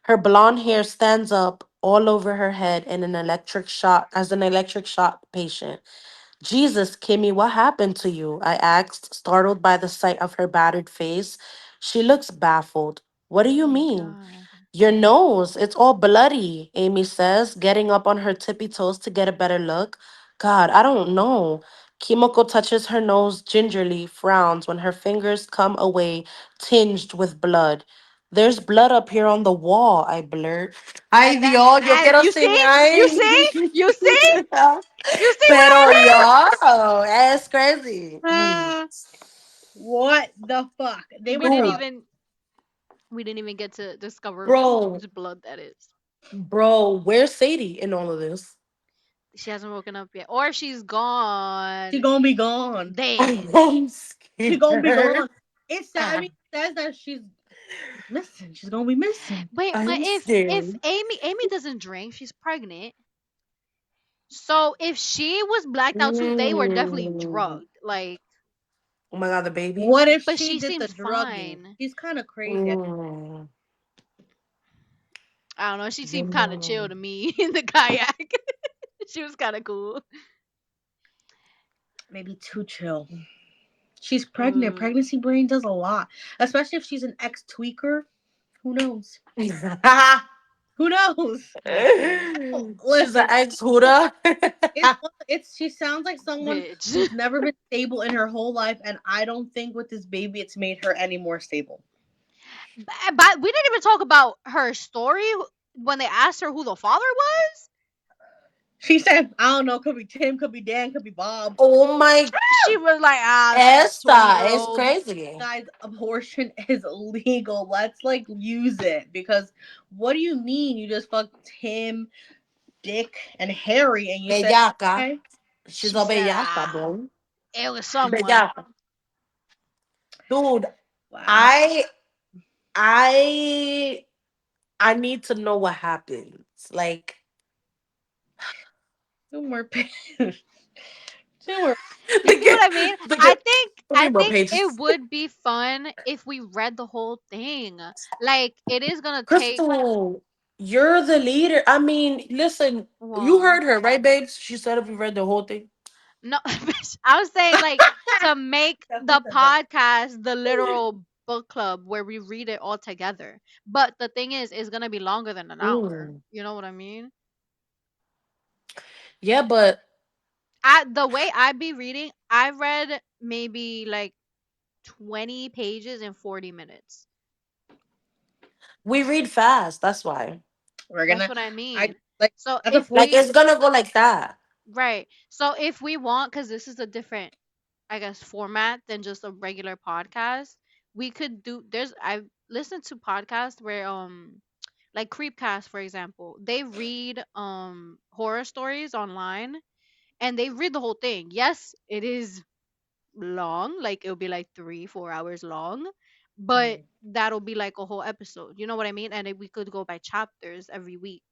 Her blonde hair stands up all over her head in an electric shock as an electric shock patient. Jesus, Kimmy, what happened to you? I asked, startled by the sight of her battered face. She looks baffled. What do Oh you my mean? god. Your nose, it's all bloody, Amy says, getting up on her tippy toes to get a better look. God, I don't know. Kimoko touches her nose gingerly, frowns when her fingers come away, tinged with blood. There's blood up here on the wall, I blurt. Ay, That Dios, yo and quiero you sing. see? You Ay. see? You see? You see what Pero I yo, it's crazy. Ah! What the fuck? They We would didn't fuck. Dude, even we didn't even get to discover bro, whose blood that is. bro, where's Sadie in all of this? She hasn't woken up yet, or she's She gone gonna be gone. dead. I'm She gonna be scared. gone. I mean, it says that she's missing. She's gonna be missing. Wait, but I'm if scared. Amy doesn't drink, she's pregnant. So if she was blacked out too, they were definitely Mm. drugged. Like, Oh my god, the baby. What if but she she did the seems drugging? fine. She's kind of crazy. Mm. I don't know. She You seemed kind of chill know. to me in the kayak. She was kind of cool. Maybe too chill. She's pregnant. Mm, Pregnancy brain does a lot, especially if she's an ex tweaker. Who knows? Who knows? listen, Oh, She's an listen, ex Huda. it's she sounds like someone bitch. who's never been stable in her whole life, and I don't think with this baby it's made her any more stable. But we didn't even talk about her story when they asked her who the father was. She said, I don't know, could be Tim, could be Dan, could be Bob. Oh my, She was like, ah, some 20 esta year is old. crazy. Guys, abortion is legal. Let's like use it because what do you mean you just fucked Tim, Dick, and Harry and you said Bellaca. okay? She's She a said, bellaca, ah, bro. it was someone. Bellaca. Dude, Wow. I I I need to know what happens. Like 2 more pages. 2 more. You they see what get I mean? they I get think three I more think it pages. would be fun if we read the whole thing. Like it is gonna take Crystal, you're the leader. I mean, listen, you well, heard her, right, babes? She said if we read the whole thing. no, bitch, I was saying like to make Definitely the said that. podcast the literal book club where we read it all together. But the thing is, it's gonna be longer than an hour. Mm. You know what I mean? Yeah, but The way I be reading, I read maybe like 20 pages in 40 minutes. we read fast. That's why. We're That's gonna what I I mean. like So that's a if 40. Like we it's gonna go like that. right. So if we want cuz this is a different I guess format than just a regular podcast, we could do I've listened to podcasts where like Creepcast for example, they read horror stories online and they read the whole thing. Yes, it is long, like it'll be like 3 4 hours long, but Mhm. that'll be like a whole episode, you know what I mean? And we could go by chapters every week,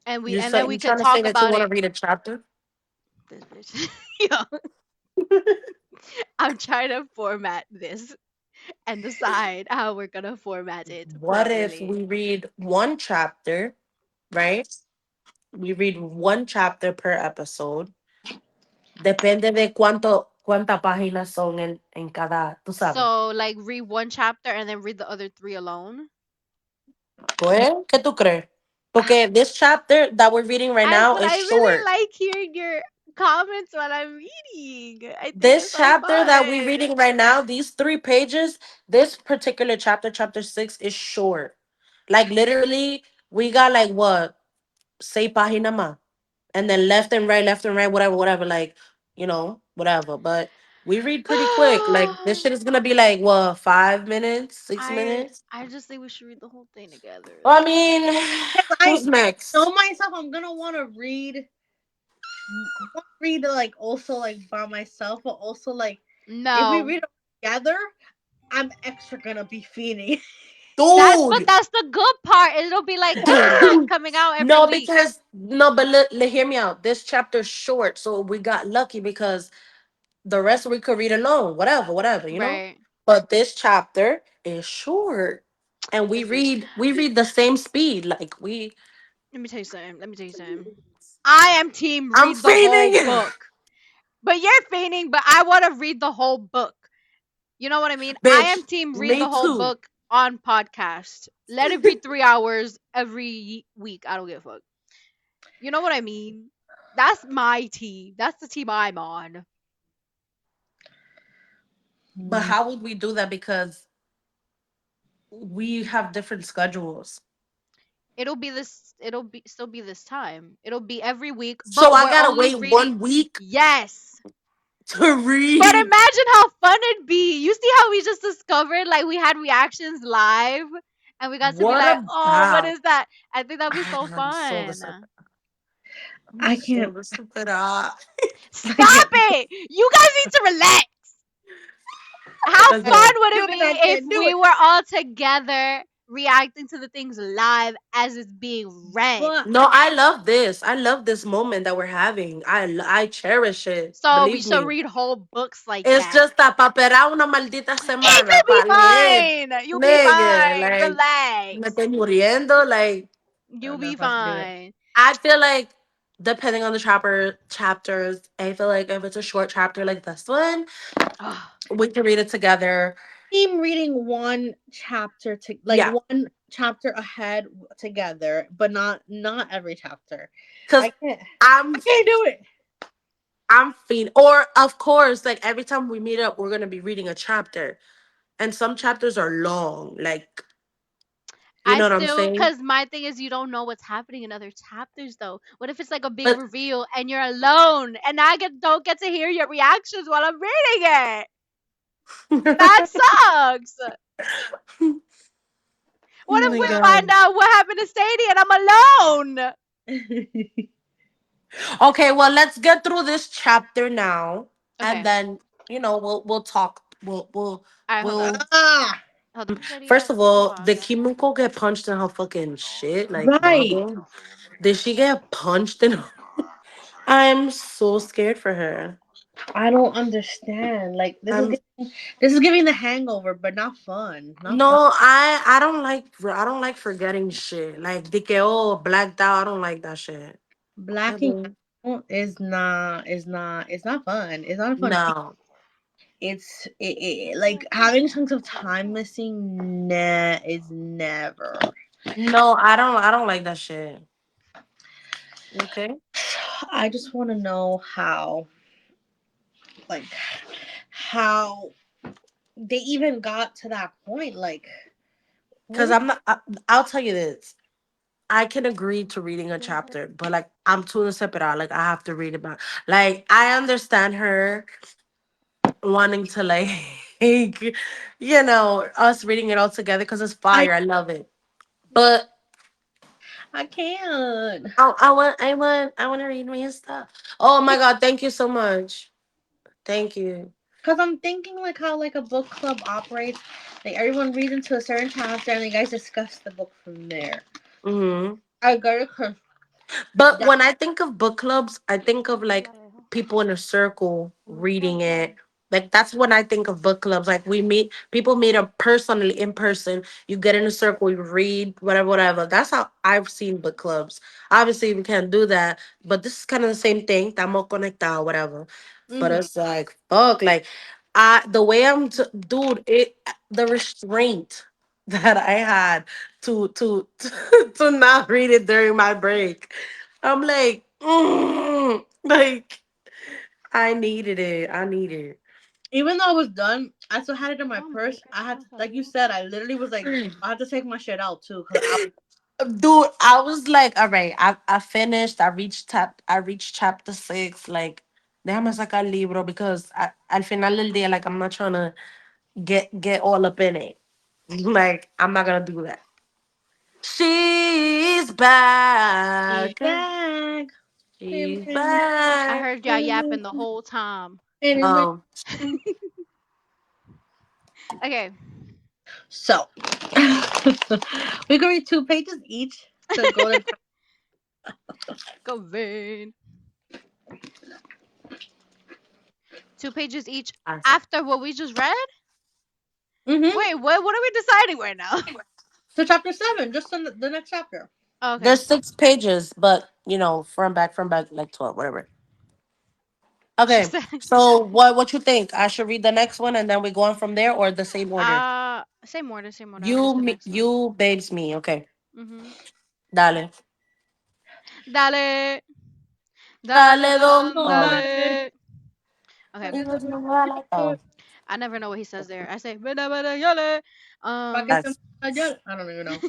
and then we You could trying to say talk that you about want to it. read a chapter? This bitch. Yo, I'm trying to format this and decide how we're gonna format it What if properly. we read one chapter, right? We read one chapter per episode. Depende de cuántas páginas son en cada, tú sabes. So like read one chapter and then read the other three alone. Pues, ¿qué tú crees? Porque this chapter that we're reading right now But is I really short. like hearing your comments while I'm reading. I think This it's so chapter that we're fun. reading right now, these 3 pages, this particular chapter, chapter 6, is short. Like literally, we got like what, say página más, and then left and right, whatever, whatever. Like, whatever. But we read pretty quick. Like this shit is gonna be like what, 5 minutes, six I minutes. I just think we should read the whole thing together. I mean, Because who's I next? know myself, I'm gonna want to read. I want to read like also like by myself, but also like if we No. read it together, I'm extra gonna be feeding. Dude, That's the good part. It'll be like coming out every no, week. because no, but hear me out. This chapter's short, so we got lucky because the rest we could read alone, whatever, whatever. Right. But this chapter is short, and we This bitch. read the same speed. Like we, Let me tell you something. Let me tell you something. I am team I'm read the whole fainting. book. But you're fainting, but I want to read the whole book. You know what I mean? I Bitch, am team read me the whole too. book on podcast. Let it be 3 hours every week. I don't give a fuck. You know what I mean? That's my team. That's the team I'm on. But Hmm. how would we do that? Because we have different schedules. It'll be still be this time. It'll be every week, So but I we're gotta only wait reading. 1 week Yes. to But read. imagine how fun it'd be. You see how we just discovered like we had reactions live and we got to be What like, "Oh, what about? is that?" I think that'd be so I'm so fun. desesperada. I'm I so can't. desesperada. I Stop can't. it. You guys need to relax. How I can't fun Okay. would do it it. I be if can't do we it. were all together reacting to the things live as it's being read? But No, I love this. I love this moment that we're having. I cherish it. So we Believe should me. read whole books like It's that. just that para esperar una maldita It semana could be para leer. fine. You'll be Nigga, fine. like, me Relax. estoy muriendo. Like, You'll I'm not be supposed to do it. fine. I feel like, depending on the chapters, I feel like if it's a short chapter like this one, Ugh. we can read it together. Team reading one chapter to like Yeah. one chapter ahead together, but not every chapter. Because I can't. I'm I can't do it. I'm feeling, or of course, like every time we meet up, we're gonna be reading a chapter, and some chapters are long. Like, you I know what I'm still, saying? because my thing is, you don't know what's happening in other chapters, though. What if it's like a big But reveal and you're alone and I don't get to hear your reactions while I'm reading it? That oh sucks. What if my we find god. out what happened to Sadie and I'm alone? Okay, well, let's get through this chapter now, and Okay. then we'll talk. All right, hold on. We'll. Ah, Hold on. Ready First up. of all, did Pause. Kimiko get punched in her fucking shit? Like, right. mother, did she get punched in? I'm so scared for her. I don't understand. Like I'm this is giving the hangover, but not fun. Not fun. No, I don't like forgetting shit. Like they get all blacked out. I don't like that shit. I Blacking do. out is not fun. It's not a fun feeling. No, Like having chunks of time missing is never. no, I don't like that shit. Okay, I just want to know like how they even got to that point. Like what because is I'm not. I'll tell you this. I can agree to reading a chapter, but like I'm too separate. Like I have to read about. Like I understand her wanting to like, us reading it all together because it's I fire. I love it, but I can't. I want to read my stuff. Oh my god! Thank you so much. Thank you. Cause I'm thinking like how like a book club operates. Like everyone reads into a certain chapter and you guys discuss the book from there. Hmm. I gotta But that when I think of book clubs, I think of Aquí like la dejo. people in a circle No reading importa. it. Like that's when I think of book clubs. Like people meet up personally in person. You get in a circle, you read whatever, whatever. That's how I've seen book clubs. Obviously, we can't do that, but this is kind of the same thing. Estamos conectados, whatever. But hmm it's like fuck, like the way dude, the restraint that I had to not read it during my break. I'm like, like I needed it. I needed Even though I was done, I still had it in my Mom, purse. ¿qué I had pasa, like you bro? said, I literally was like it. I had to take my shit out too because I Dude, I was like, all right, I finished. I reached chapter 6. Like, déjame sacar el libro because al final del día, like I'm not trying to get all up in it. Like, I'm not gonna do that. She's she's back. back. She's back. I heard y'all yapping the whole time. Um, Okay, So we can read 2 pages each to go to. go Vane. 2 pages each I said, after what we just read? Mm-hmm. Wait, what are we deciding right now? So chapter 7, just in the next chapter. Oh, okay. there's 6 pages, but from back, like 12, whatever. She Okay. said, So what you think? I should read the next one and then we go on from there, or the same order? same order. What is You the me, next one? you babes me. Okay. Mm-hmm. Dale. Dale, dale, Dale dale, don. No, Oh. dale. dale. Okay. Oh. I never know what he says there. I say, "Bada, bada, yale." Pa' que Um, se me That's vaya. I don't even know.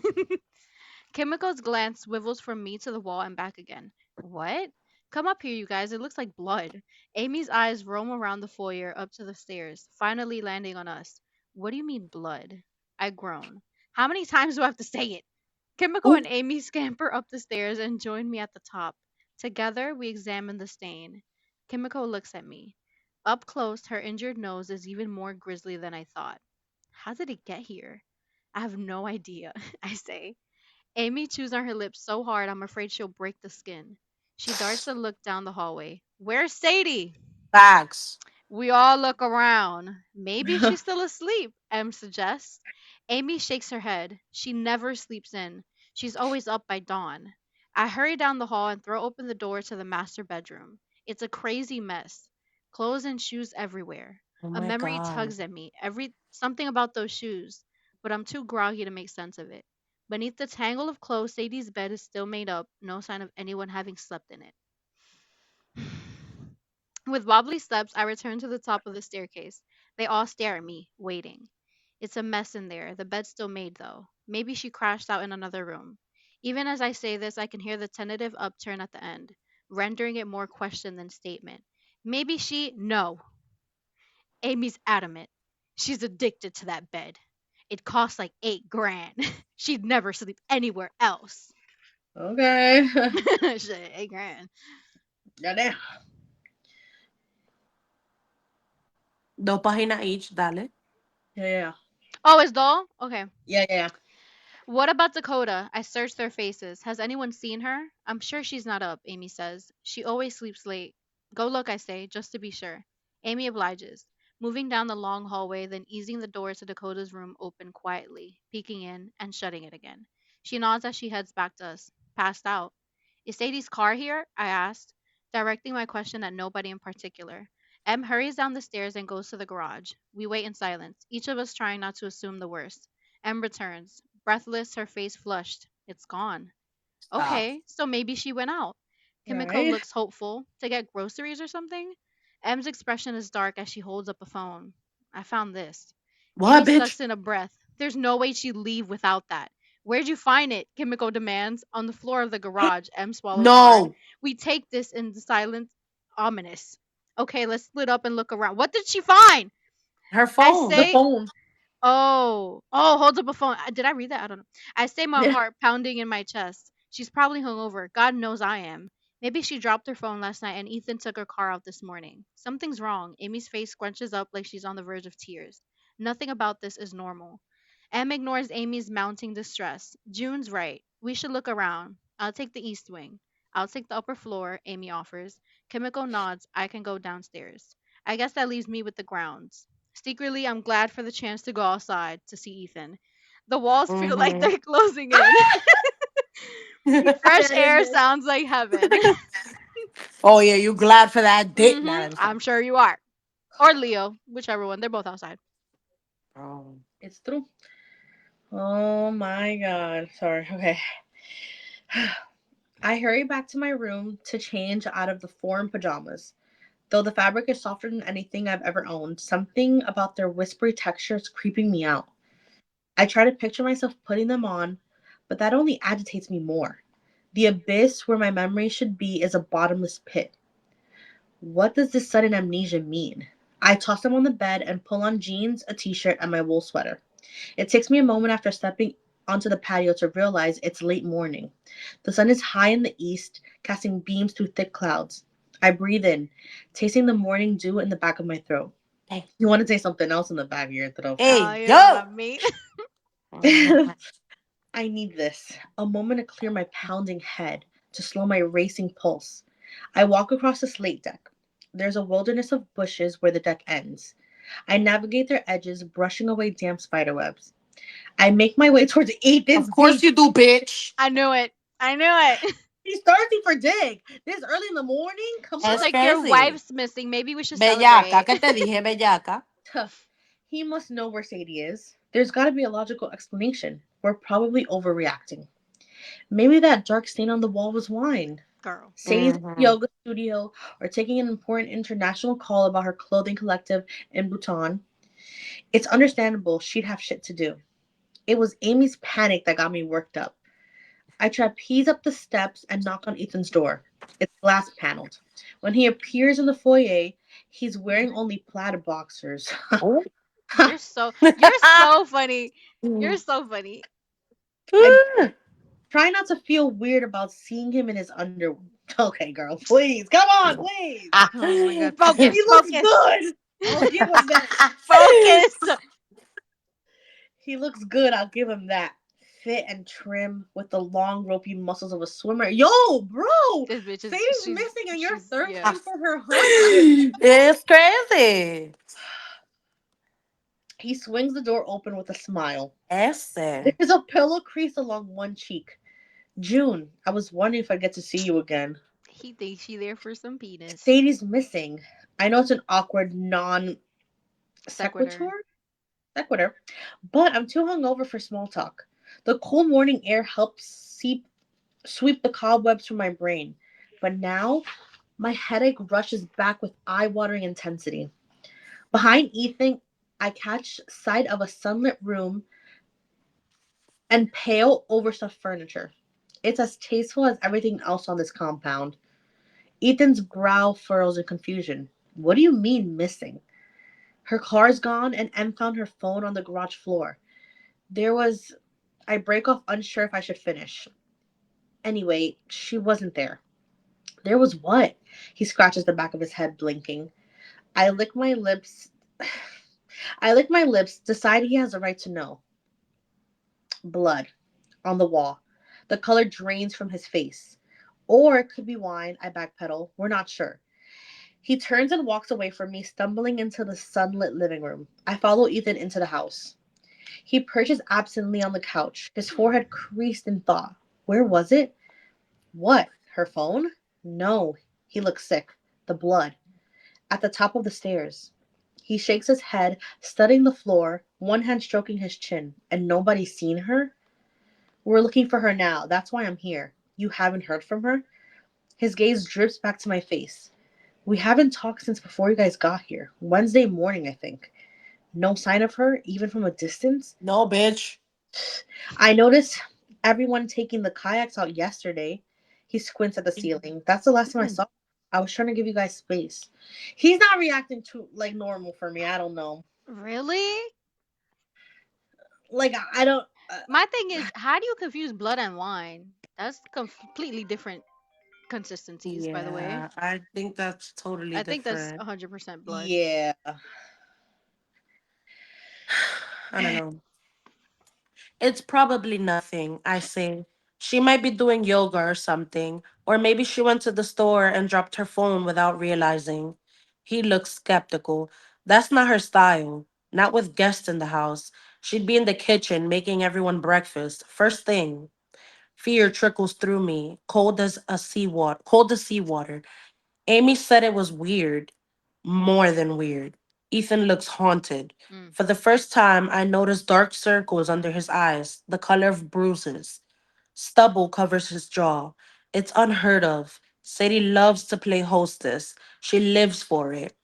Kimiko's glance swivels from me to the wall and back again. What? Come up here, you guys. It looks like blood. Amy's eyes roam around the foyer up to the stairs, finally landing on us. What do you mean, blood? I groan. How many times do I have to say it? Kimiko Ooh, and Amy scamper up the stairs and join me at the top. Together, we examine the stain. Kimiko looks at me. Up close, her injured nose is even more grisly than I thought. How did it get here? I have no idea, I say. Amy chews on her lips so hard I'm afraid she'll break the skin. She darts a look down the hallway. Where's Sadie? facts. We all look around. Maybe she's still asleep, Em suggests. Amy shakes her head. She never sleeps in. She's always up by dawn. I hurry down the hall and throw open the door to the master bedroom. It's a crazy mess. Clothes and shoes everywhere. Oh A my memory god. tugs at me. Something about those shoes, but I'm too groggy to make sense of it. Beneath the tangle of clothes, Sadie's bed is still made up, no sign of anyone having slept in it. With wobbly steps, I return to the top of the staircase. They all stare at me, waiting. It's a mess in there. The bed's still made, though. Maybe she crashed out in another room. Even as I say this, I can hear the tentative upturn at the end, rendering it more question than statement. Maybe she. No. Amy's adamant. She's addicted to that bed. It costs like 8 grand. She'd never sleep anywhere else. Okay. Shit, 8 grand. Goddamn. Dos páginas each, dale. Yeah, yeah, Oh, it's dull? Okay. yeah, yeah. What about Dakota? I searched their faces. Has anyone seen her? I'm sure she's not up, Amy says. She always sleeps late. Go look, I say, just to be sure. Amy obliges, moving down the long hallway, then easing the door to Dakota's room open quietly, peeking in and shutting it again. She nods as she heads back to us. Passed out. Is Sadie's car here? I asked, directing my question at nobody in particular. Em hurries down the stairs and goes to the garage. We wait in silence, each of us trying not to assume the worst. Em returns, breathless, her face flushed. It's gone. Stop. Okay, so maybe she went out. Kimiko Right. looks hopeful. To get groceries or something? Em's expression is dark as she holds up a phone. I found this. What, Amy bitch? sucks in a breath. There's no way she'd leave without that. Where'd you find it? Kimiko demands. On the floor of the garage. Em swallows hard. No. We take this in silence. Ominous. Okay, let's split up and look around. What did she find? Her I The phone. say phone. Oh, holds up a phone. Did I read that? I don't know. I say my Yeah. heart pounding in my chest. She's probably hungover. God knows I am. Maybe she dropped her phone last night and Ethan took her car out this morning. Something's wrong. Amy's face scrunches up like she's on the verge of tears. Nothing about this is normal. Em ignores Amy's mounting distress. June's right. We should look around. I'll take the east wing. I'll take the upper floor, Amy offers. Kimiko nods. I can go downstairs. I guess that leaves me with the grounds. Secretly, I'm glad for the chance to go outside to see Ethan. The walls feel like Mm-hmm. they're closing in. Fresh air Goodness. sounds like heaven. Oh yeah, you glad for that dick? Nah, let me stop. I'm sure you are. Or Leo, whichever one. They're both outside. Bro. It's true. Oh my god. Sorry. Okay. I hurry back to my room to change out of the foreign pajamas. Though the fabric is softer than anything I've ever owned, something about their whispery texture is creeping me out. I try to picture myself putting them on, but that only agitates me more. The abyss where my memory should be is a bottomless pit. What does this sudden amnesia mean? I toss them on the bed and pull on jeans, a t shirt, and my wool sweater. It takes me a moment after stepping onto the patio to realize it's late morning. The sun is high in the east, casting beams through thick clouds. I breathe in, tasting the morning dew in the back of my throat. Hey, You want to say something else in the back of your throat? Oh, hey, you know what yo. I mean? Mhm. I need this. A moment to clear my pounding head, to slow my racing pulse. I walk across the slate deck. There's a wilderness of bushes where the deck ends. I navigate their edges, brushing away damp spiderwebs. I make my way towards Of Ethan's course deep. you do, bitch. I knew it. I knew it. He's thirsty for dig. This early in the morning? Come She's Es like, your crazy. wife's missing. Maybe we should Bellaca, celebrate. ¿qué te dije, bellaca? on. He must know where Sadie is. There's got to be a logical explanation. We're probably overreacting. Maybe that dark stain on the wall was wine. Girl. Sadie's at the Mm-hmm. yoga studio or taking an important international call about her clothing collective in Bhutan. It's understandable she'd have shit to do. It was Amy's panic that got me worked up. I trapeze up the steps and knock on Ethan's door. It's glass paneled. When he appears in the foyer, he's wearing only plaid boxers. Oh. You're so funny. You're so funny. I try not to feel weird about seeing him in his under. Okay, girl, please. Come on, please. Oh my god. He Focus, looks focus. good. I'll give him that. Focus. He looks good. I'll give him that. Fit and trim with the long, ropey muscles of a swimmer. Yo, bro! This bitch is Sadie's she's missing and you're she's yeah. thirsting for her husband. It's crazy. He swings the door open with a smile. Ese. There's a pillow crease along one cheek. June, I was wondering if I'd get to see you again. He thinks she there for some penis. Sadie's missing. I know it's an awkward non Sequitur. sequitur, sequitur, but I'm too hungover for small talk. The cool morning air helps sweep the cobwebs from my brain, but now my headache rushes back with eye-watering intensity. Behind Ethan, I catch sight of a sunlit room and pale, overstuffed furniture. It's as tasteful as everything else on this compound. Ethan's brow furrows in confusion. What do you mean missing? Her car's gone, and Em found her phone on the garage floor. There was. I break off, unsure if I should finish. Anyway, she wasn't there. There was what? He scratches the back of his head, blinking. I lick my lips. I lick my lips, decide he has a right to know. Blood on the wall. The color drains from his face. Or it could be wine, I backpedal. We're not sure. He turns and walks away from me, stumbling into the sunlit living room. I follow Ethan into the house. He perches absently on the couch, his forehead creased in thought. Where was it? What? Her phone? No. He looks sick. The blood. At the top of the stairs. He shakes his head, studying the floor, one hand stroking his chin. And nobody's seen her? We're looking for her now. That's why I'm here. You haven't heard from her? His gaze drifts back to my face. We haven't talked since before you guys got here. Wednesday morning, I think. No sign of her, even from a distance. No, bitch. I noticed everyone taking the kayaks out yesterday. He squints at the ceiling. That's the last time I saw him. I was trying to give you guys space. He's not reacting to like normal for me. I don't know. Really? Like I don't. My thing is, how do you confuse blood and wine? That's completely different consistencies, by the way. Yeah, I think that's totally I think that's different. 100% blood. Yeah. I don't know. It's probably nothing, I say. She might be doing yoga or something, or maybe she went to the store and dropped her phone without realizing. He looks skeptical. That's not her style. Not with guests in the house. She'd be in the kitchen making everyone breakfast. First thing. Fear trickles through me, cold as seawater. Amy said it was weird, more than weird. Ethan looks haunted. Mm. For the first time, I noticed dark circles under his eyes, the color of bruises. Stubble covers his jaw. It's unheard of. Sadie loves to play hostess. She lives for it.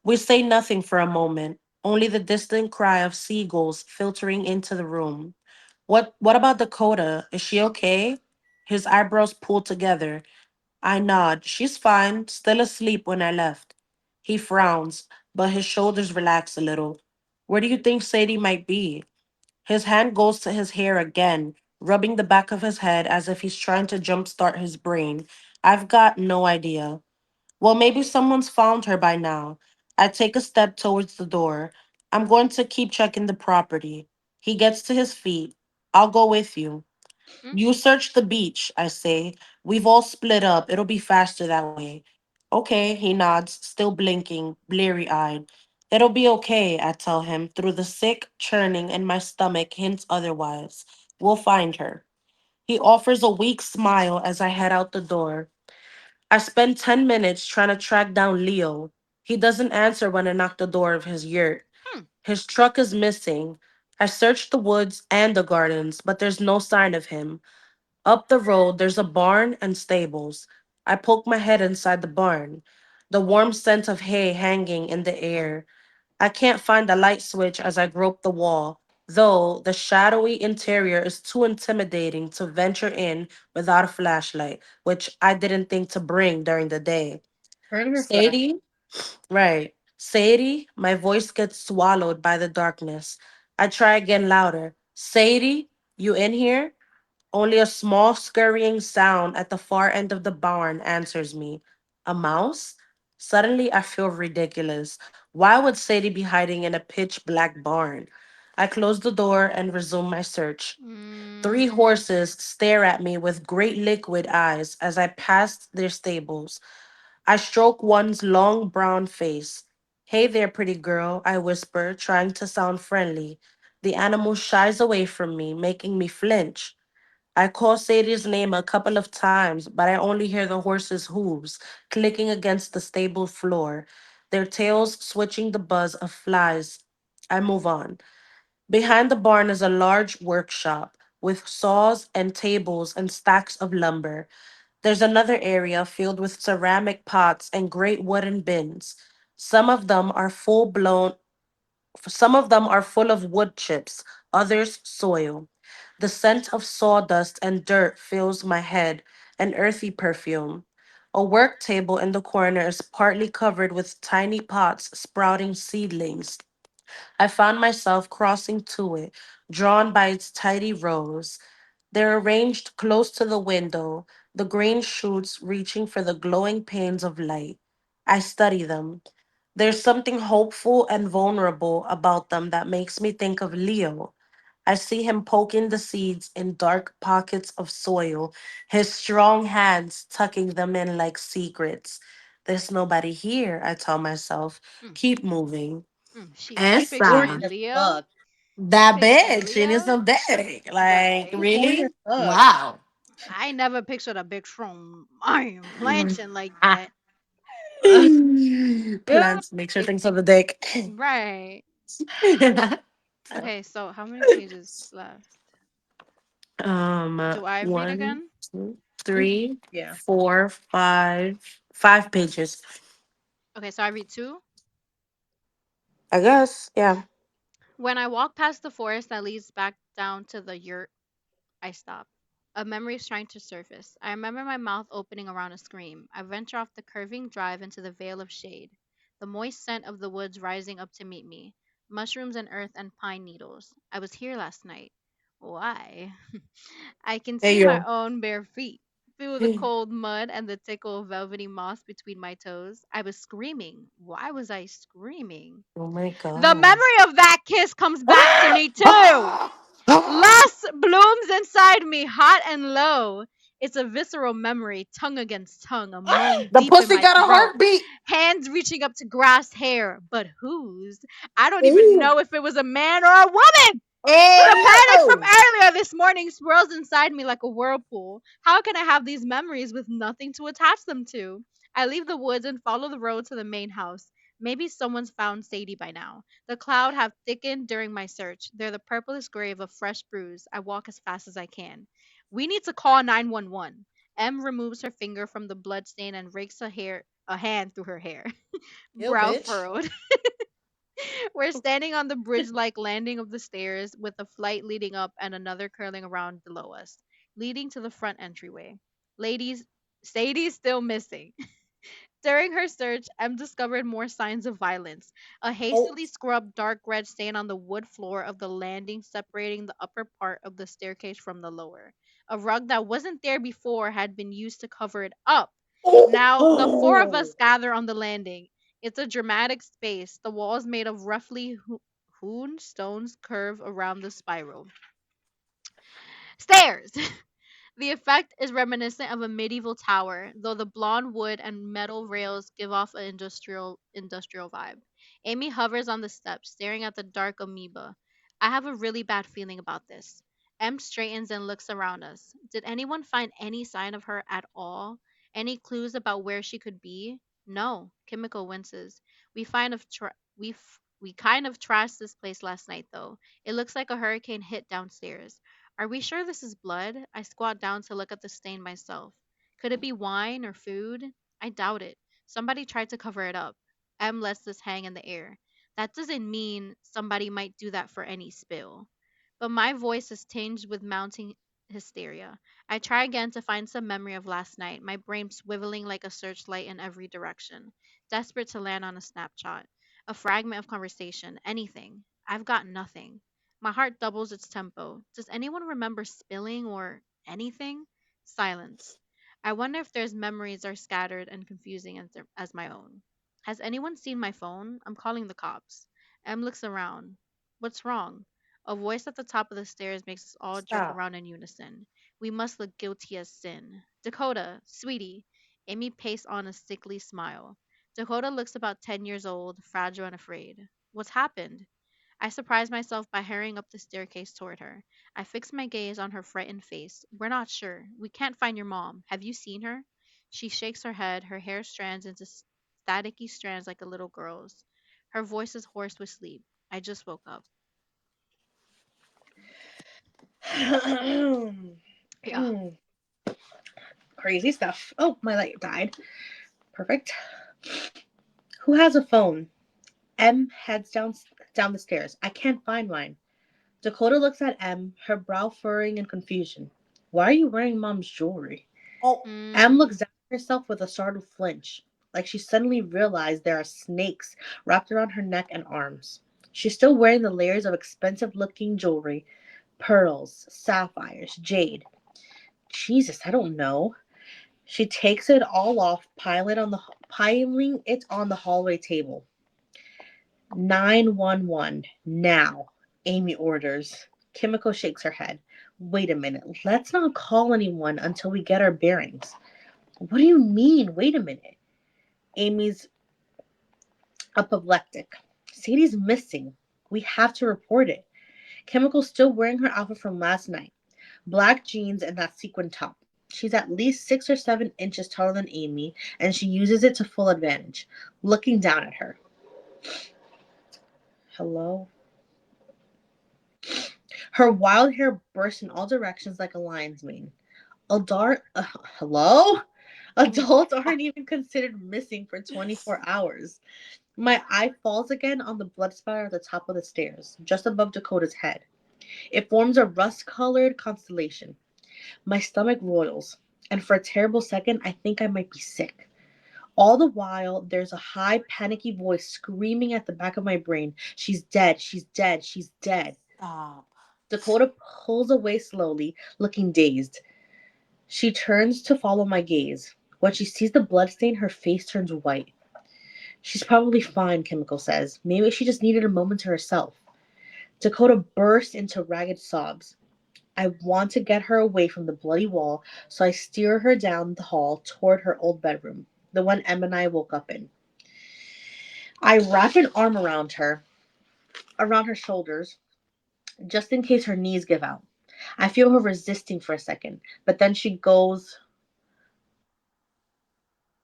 We say nothing for a moment, only the distant cry of seagulls filtering into the room. What about Dakota? Is she okay? His eyebrows pull together. I nod. She's fine, still asleep when I left. He frowns, but his shoulders relax a little. Where do you think Sadie might be? His hand goes to his hair again, rubbing the back of his head as if he's trying to jumpstart his brain. I've got no idea. Well, maybe someone's found her by now. I take a step towards the door. I'm going to keep checking the property. He gets to his feet. I'll go with you. Mm. You search the beach, I say. We've all split up. It'll be faster that way. Okay, he nods, still blinking, bleary eyed. It'll be okay, I tell him, through the sick churning in my stomach hints otherwise. We'll find her. He offers a weak smile as I head out the door. I spend 10 minutes trying to track down Leo. He doesn't answer when I knock the door of his yurt. Hmm. His truck is missing. I searched the woods and the gardens, but there's no sign of him. Up the road, there's a barn and stables. I poke my head inside the barn, the warm scent of hay hanging in the air. I can't find the light switch as I grope the wall. though the shadowy interior is too intimidating to venture in without a flashlight, which I didn't think to bring during the day. Heard her flash. Sadie, right. Sadie, my voice gets swallowed by the darkness. I try again louder. Sadie, you in here? Only a small scurrying sound at the far end of the barn answers me. A mouse? Suddenly, I feel ridiculous. Why would Sadie be hiding in a pitch black barn? I close the door and resume my search. Three Mm, horses stare at me with great liquid eyes as I pass their stables. I stroke one's long brown face. Hey there, pretty girl, I whisper, trying to sound friendly. The animal shies away from me, making me flinch. I call Sadie's name a couple of times, but I only hear the horses' hooves clicking against the stable floor, their tails switching the buzz of flies. I move on. Behind the barn is a large workshop with saws and tables and stacks of lumber. There's another area filled with ceramic pots and great wooden bins. Some of them are some of them are full of wood chips, others soil. The scent of sawdust and dirt fills my head, an earthy perfume. A work table in the corner is partly covered with tiny pots sprouting seedlings. I found myself crossing to it, drawn by its tidy rows. They're arranged close to the window, the green shoots reaching for the glowing panes of light. I study them. There's something hopeful and vulnerable about them that makes me think of Leo. I see him poking the seeds in dark pockets of soil, his strong hands tucking them in like secrets. There's nobody here, I tell myself. mm, Keep moving. she That's picturing corny Esa, as Leo. fuck. She that picturing bitch, she needs Leo. some dick. Like, Right. She corny as really? fuck. Wow. I never pictured a big strong iron planching like that. Yeah. Plants make sure things on the dick. Right. Okay, so how many pages left? Do I read One, again? two, You, three, yeah. four, five, 5 pages. Okay, so I read two. I guess, yeah. When I walk past the forest that leads back down to the yurt, I stop. A memory is trying to surface. I remember my mouth opening around a scream. I venture off the curving drive into the veil of shade, the moist scent of the woods rising up to meet me, mushrooms and earth and pine needles. I was here last night. Why? I can Hey, see my yo. own bare feet. Feel the cold mud and the tickle of velvety moss between my toes. I was screaming. Why was I screaming? Oh my The God. memory of that kiss comes back to me too. Lust blooms inside me, hot and low. It's a visceral memory, tongue against tongue, a moan The deep in pussy my got a throat. heartbeat. Hands reaching up to grasp hair, but whose? I don't even Ooh. know if it was a man or a woman. The panic from Ew. earlier this morning swirls inside me like a whirlpool. How can I have these memories with nothing to attach them to? I leave the woods and follow the road to the main house. Maybe someone's found Sadie by now. The cloud have thickened during my search. They're the purplish gray of a fresh bruise. I walk as fast as I can. We need to call 911. M removes her finger from the bloodstain and rakes a hand through her hair. Yo, Brow bitch. furrowed. We're standing on the bridge like landing of the stairs with a flight leading up and another curling around below us, leading to the front entryway. Ladies, Sadie's still missing. During her search, M discovered more signs of violence. A Oh. hastily scrubbed dark red stain on the wood floor of the landing separating the upper part of the staircase from the lower. A rug that wasn't there before had been used to cover it up. Oh. Now, the four of Oh. us gather on the landing. It's a dramatic space. The walls made of roughly hewn stones curve around the spiral. Stairs! The effect is reminiscent of a medieval tower, though the blonde wood and metal rails give off an industrial vibe. Amy hovers on the steps, staring at the dark amoeba. I have a really bad feeling about this. M straightens and looks around us. Did anyone find any sign of her at all? Any clues about where she could be? No. Chemical winces. We kind of trashed this place last night, though. It looks like a hurricane hit downstairs. Are we sure this is blood? I squat down to look at the stain myself. Could it be wine or food? I doubt it. Somebody tried to cover it up. M lets this hang in the air. That doesn't mean somebody might do that for any spill. but my voice is tinged with mounting hysteria. I try again to find some memory of last night, my brain swiveling like a searchlight in every direction, desperate to land on a snapshot, a fragment of conversation, anything. I've got nothing. My heart doubles its tempo. Does anyone remember spilling or anything? Silence. I wonder if there's memories are scattered and confusing as my own. Has anyone seen my phone? I'm calling the cops. Em looks around. What's wrong? A voice at the top of the stairs makes us all jerk Stop. around in unison. We must look guilty as sin. Dakota, sweetie. Amy pastes on a sickly smile. Dakota looks about 10 years old, fragile and afraid. What's happened? I surprise myself by hurrying up the staircase toward her. I fix my gaze on her frightened face. We're not sure. We can't find your mom. Have you seen her? She shakes her head, her hair strands into staticky strands like a little girl's. Her voice is hoarse with sleep. I just woke up. Yeah. Crazy stuff. Oh, my light died. Perfect. Who has a phone? M heads down the stairs. I can't find mine. Dakota looks at M, her brow furrowing in confusion. Why are you wearing mom's jewelry? Oh, M Mm. looks down at herself with a startled flinch, like she suddenly realized there are snakes wrapped around her neck and arms. She's still wearing the layers of expensive looking jewelry, pearls, sapphires, jade. Jesus, I don't know. She takes it all off, piling it on the hallway table. 911 now, Amy orders. Kimiko shakes her head. Wait a minute. Let's not call anyone until we get our bearings. What do you mean? Wait a minute. Amy's apoplectic. Sadie's missing. We have to report it. Chemical's still wearing her outfit from last night. Black jeans and that sequin top. She's at least 6 or 7 inches taller than Amy, and she uses it to full advantage, looking down at her. Hello? Her wild hair bursts in all directions like a lion's mane. Adult, hello? Adults aren't even considered missing for 24 hours. My eye falls again on the blood spatter at the top of the stairs, just above Dakota's head. It forms a rust colored constellation. My stomach roils, and for a terrible second, I think I might be sick. All the while, there's a high, panicky voice screaming at the back of my brain, She's dead, she's dead, she's dead. stop. Dakota pulls away slowly, looking dazed. She turns to follow my gaze. When she sees the bloodstain, her face turns white. She's probably fine, Chemical says. Maybe she just needed a moment to herself. Dakota bursts into ragged sobs. I want to get her away from the bloody wall, so I steer her down the hall toward her old bedroom, the one Em and I woke up in. I wrap an arm around her shoulders, just in case her knees give out. I feel her resisting for a second, but then she goes,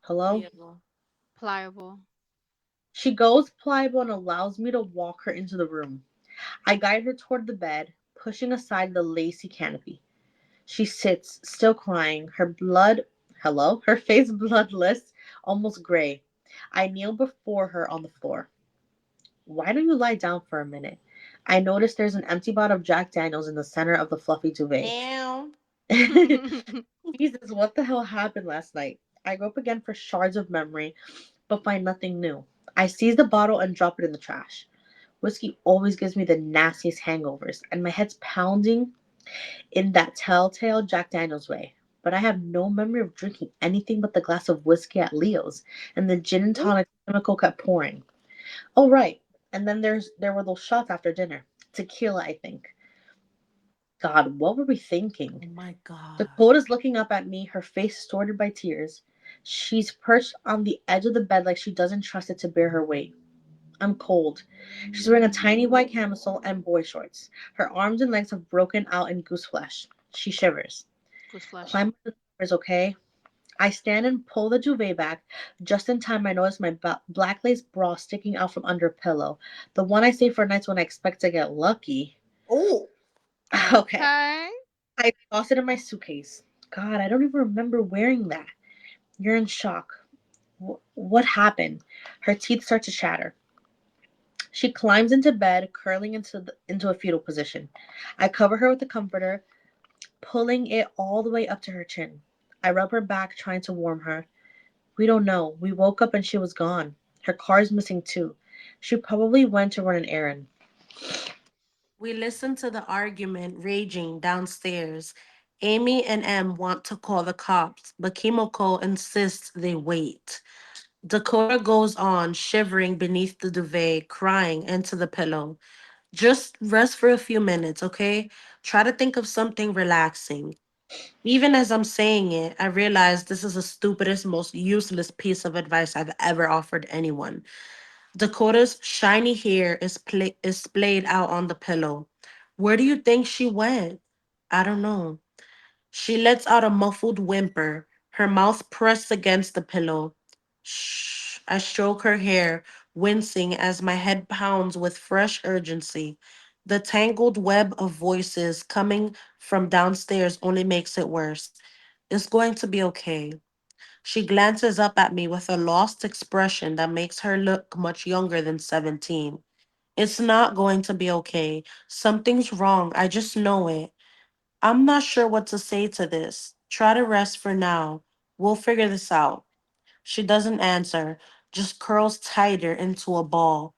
Hello? Pliable. Pliable. She goes pliable and allows me to walk her into the room. I guide her toward the bed, pushing aside the lacy canopy. She sits, still crying, her face bloodless, almost gray. I kneel before her on the floor. Why don't you lie down for a minute? I notice there's an empty bottle of Jack Daniels in the center of the fluffy duvet. Damn. Jesus, what the hell happened last night? I go up again for shards of memory, but find nothing new. I seize the bottle and drop it in the trash. Whiskey always gives me the nastiest hangovers, and my head's pounding in that telltale Jack Daniels way. But I have no memory of drinking anything but the glass of whiskey at Leo's and the gin and Ooh. tonic Chemical kept pouring. Oh right, and then there were those shots after dinner, tequila, I think. God, what were we thinking? Oh my God. Dakota's looking up at me, her face distorted by tears. She's perched on the edge of the bed like she doesn't trust it to bear her weight. I'm cold. She's wearing a tiny white camisole and boy shorts. Her arms and legs have broken out in goose flesh. She shivers. Goose flesh. Climb up the stairs, okay? I stand and pull the duvet back. Just in time, I notice my black lace bra sticking out from under a pillow. The one I save for nights when I expect to get lucky. Oh, Okay. Okay. I toss it in my suitcase. God, I don't even remember wearing that. You're in shock. What happened? Her teeth start to chatter. She climbs into bed, curling into a fetal position. I cover her with the comforter, pulling it all the way up to her chin. I rub her back, trying to warm her. We don't know. We woke up and she was gone. Her car's missing too. She probably went to run an errand. We listen to the argument raging downstairs. Amy and M want to call the cops, but Kimoko insists they wait. Dakota goes on, shivering beneath the duvet, crying into the pillow. Just rest for a few minutes, okay? Try to think of something relaxing. Even as I'm saying it, I realize this is the stupidest, most useless piece of advice I've ever offered anyone. Dakota's shiny hair is splayed out on the pillow. Where do you think she went? I don't know. She lets out a muffled whimper, her mouth pressed against the pillow. Shh. I stroke her hair, wincing as my head pounds with fresh urgency. The tangled web of voices coming from downstairs only makes it worse. It's going to be okay. She glances up at me with a lost expression that makes her look much younger than 17. It's not going to be okay. Something's wrong. I just know it. I'm not sure what to say to this. Try to rest for now. We'll figure this out. She doesn't answer, just curls tighter into a ball.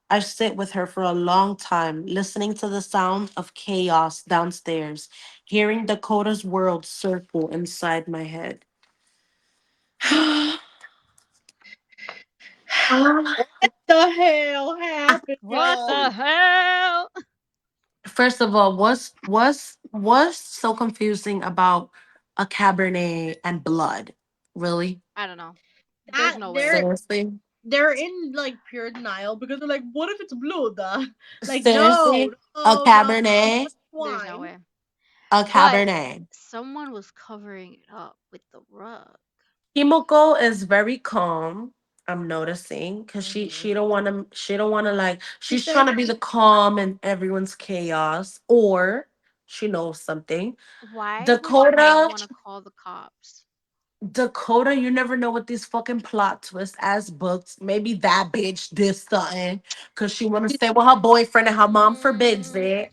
I sit with her for a long time, listening to the sound of chaos downstairs, hearing Dakota's world circle inside my head. What the hell happened, What y'all? the hell? First of all, what's so confusing about a cabernet and blood? Really? I don't know. There's That no way. Seriously? they're in like pure denial because they're like, what if it's blood? Like, no, Seriously? A no, no, cabernet? it's There's no wine. way. A But cabernet. someone was covering it up with the rug. Himiko is very calm. I'm noticing because Hmm. she don't want to like She she's trying said to be the calm in everyone's chaos, or she knows something. Why would she Dakota, want to call the cops? Dakota, you never know what these fucking plot twists as books. Maybe that bitch did something because she want to she, stay with her boyfriend and her mom forbids Mm, it.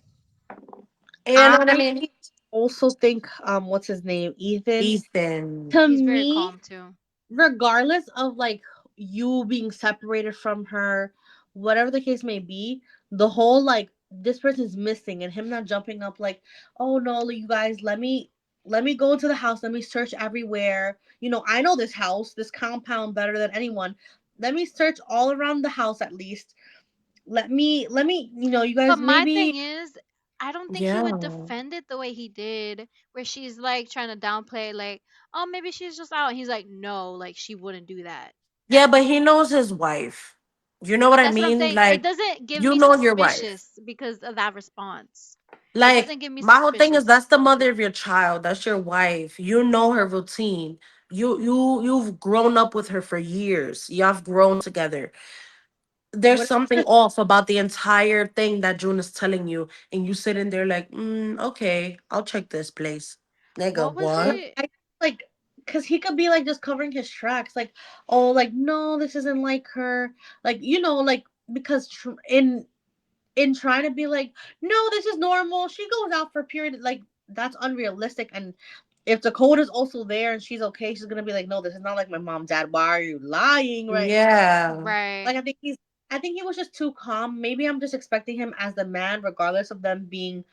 You know what I I mean? also think what's his name? Ethan. Ethan. To he's very me, calm too. regardless of like you being separated from her, whatever the case may be, the whole like this person's missing and him not jumping up like, oh no, you guys, let me go into the house, let me search everywhere. I know this house, this compound better than anyone. Let me search all around the house at least. Let me, you But guys my thing maybe. is, I don't think he would Yeah. defend it the way he did, where she's like trying to downplay, like, oh, maybe she's just out. And he's like, no, like she wouldn't do that. Yeah, but he knows his wife. You know what I That's what I'm mean? saying. It Like, doesn't give you me know your wife. suspicious because of that response. It Like, doesn't give me my whole thing is suspicious. that's the mother of your child. That's your wife. You know her routine. You've grown up with her for years. Y'all have grown together. There's What something off about the entire thing that June is telling you, and you sit in there like, okay, I'll check this place. Nigga, What was what? it? I like because he could be like just covering his tracks, like, oh, like no, this isn't like her, like like because in trying to be like, no, this is normal. She goes out for a period, like that's unrealistic. And if Dakota's also there and she's okay, she's gonna be like, no, this is not like my mom, dad. Why are you lying right now? Yeah. Right. Like I think he was just too calm. Maybe I'm just expecting him as the man, regardless of them being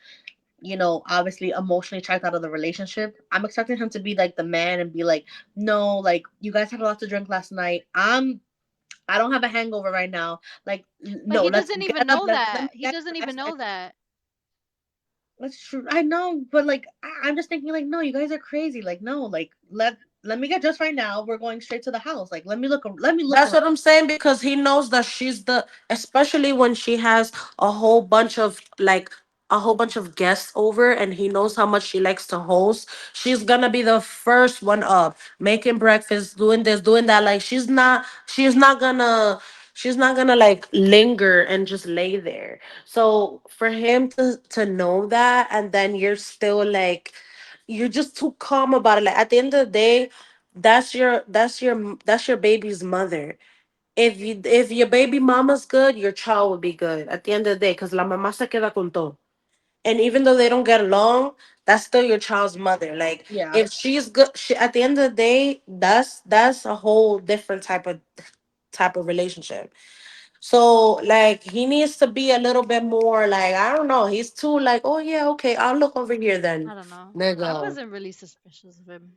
obviously emotionally checked out of the relationship. I'm expecting him to be like the man and be like, no, like you guys had a lot to drink last night. I don't have a hangover right now. Like, But no, he let's doesn't get even up. know Let me that. He get doesn't even dressed. know that. That's true. I know, but like I'm just thinking like, no, you guys are crazy. Like, no, like let me get dressed right now. We're going straight to the house. Like, let me look That's around. what I'm saying because he knows that she's especially when she has a whole bunch of like a whole bunch of guests over and he knows how much she likes to host. She's gonna be the first one up, making breakfast, doing this, doing that. Like she's not gonna like linger and just lay there. So for him to know that and then you're still like you're just too calm about it. Like at the end of the day, that's your baby's mother. if your baby mama's good, your child will be good at the end of the day. Because la mamá se queda con todo. And even though they don't get along, that's still your child's mother. Like Yeah. if she's good, at the end of the day, that's a whole different type of relationship. So like he needs to be a little bit more like I don't know. He's too like oh yeah okay I'll look over here then, I don't know. I nigga. wasn't really suspicious of him.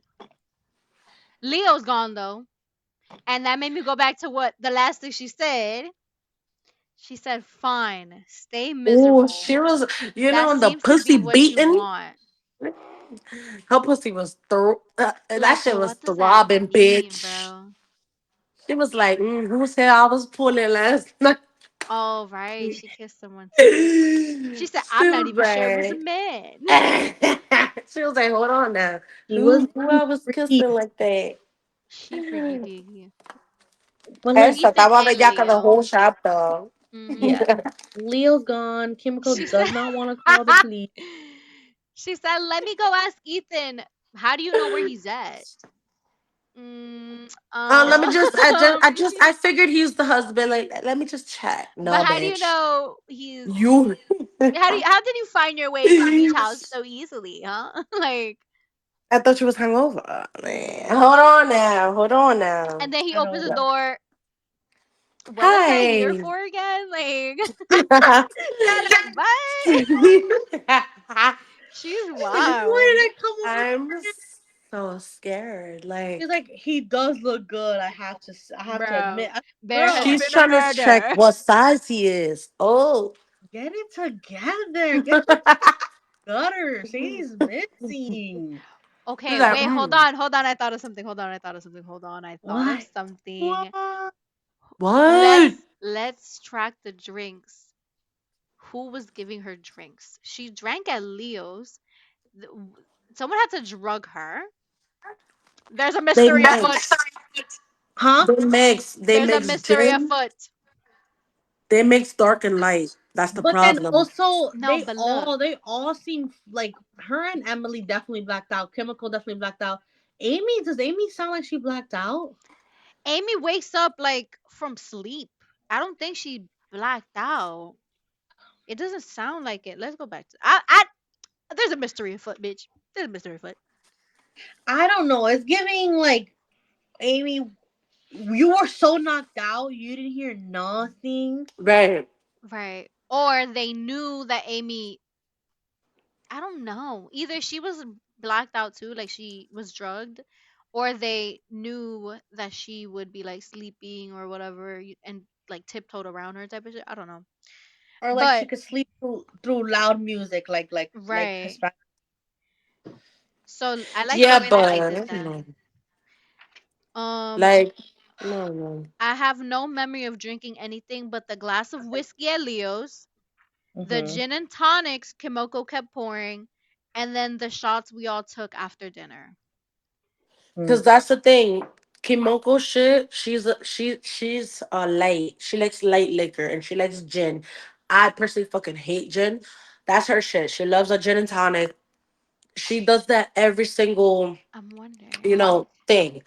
Leo's gone though. And that made me go back to what the last thing she said. She said, "Fine, stay Oh miserable. she was That the seems to pussy be what you beating. want." Her pussy was that Like, shit was what does that throbbing, mean, bitch. bro? She was like, who said I was pulling last night? Oh, right. She kissed someone too. She She said, "I'm not was even sure it was a like, man." she was like, hold on now. He was Who getting I was freaky. kissing like that? She freaky deaky. But like, Esa Ethan estaba and bellaca the Leo. whole chapter. Hmm. yeah, Leo's gone. Kimiko She said, does not want to call the police. she said, "Let me go ask Ethan. How do you know where he's at?" Let me just, I figured he's the husband. Like, let me just check. But No, how do you bitch. know he's You. how did you find your way to the beach house so easily, huh? Like, I thought you was hungover. Man, mm. hold on now. Hold on now. And then he I opens the don't. door. What was I here Hi. for again? Like, Yeah, what? She's like, where wild, did I come over? I'm so scared. He's Like, like, he does look good. I have to bro. admit, There has girl, she's been a trying to check murder. what size he is. Oh. get it together. Get your gutter. She's missing. She's Okay, like, wait, hold on. I thought of something. Hold on. I thought of What? something. What? what? Let's track the drinks. Who was giving her drinks? She drank at Leo's. Th- w- Someone had to drug her. There's a They mystery afoot. mix. Huh? They There's a mix mystery gin. afoot. They mix dark and light. That's the But then problem. also No, but look, they all seem like her and Emily definitely blacked out. Chemical definitely blacked out. Amy, does Amy sound like she blacked out? Amy wakes up like from sleep. I don't think she blacked out. It doesn't sound like it. Let's go back to there's a mystery afoot, bitch. There's a mystery afoot. I don't know. It's giving like Amy, you were so knocked out, you didn't hear nothing. Right. Right. Or they knew that Amy, I don't know. Either she was blacked out too, like she was drugged, or they knew that she would be like sleeping or whatever and like tiptoed around her type of shit. I don't know. Or like she But could sleep through loud music, like right. Hispanic. So I like the Yeah, way that they did but that. no. Um Like, no, no. I have no memory of drinking anything but the glass of whiskey at Leo's, the Mm-hmm. gin and tonics Kimoko kept pouring, and then the shots we all took after dinner. Cause that's the thing. Kimoko shit, she's light. She likes light liquor and she likes gin. I personally fucking hate gin. That's her shit. She loves a gin and tonic. She does that every single, I'm wondering. thing.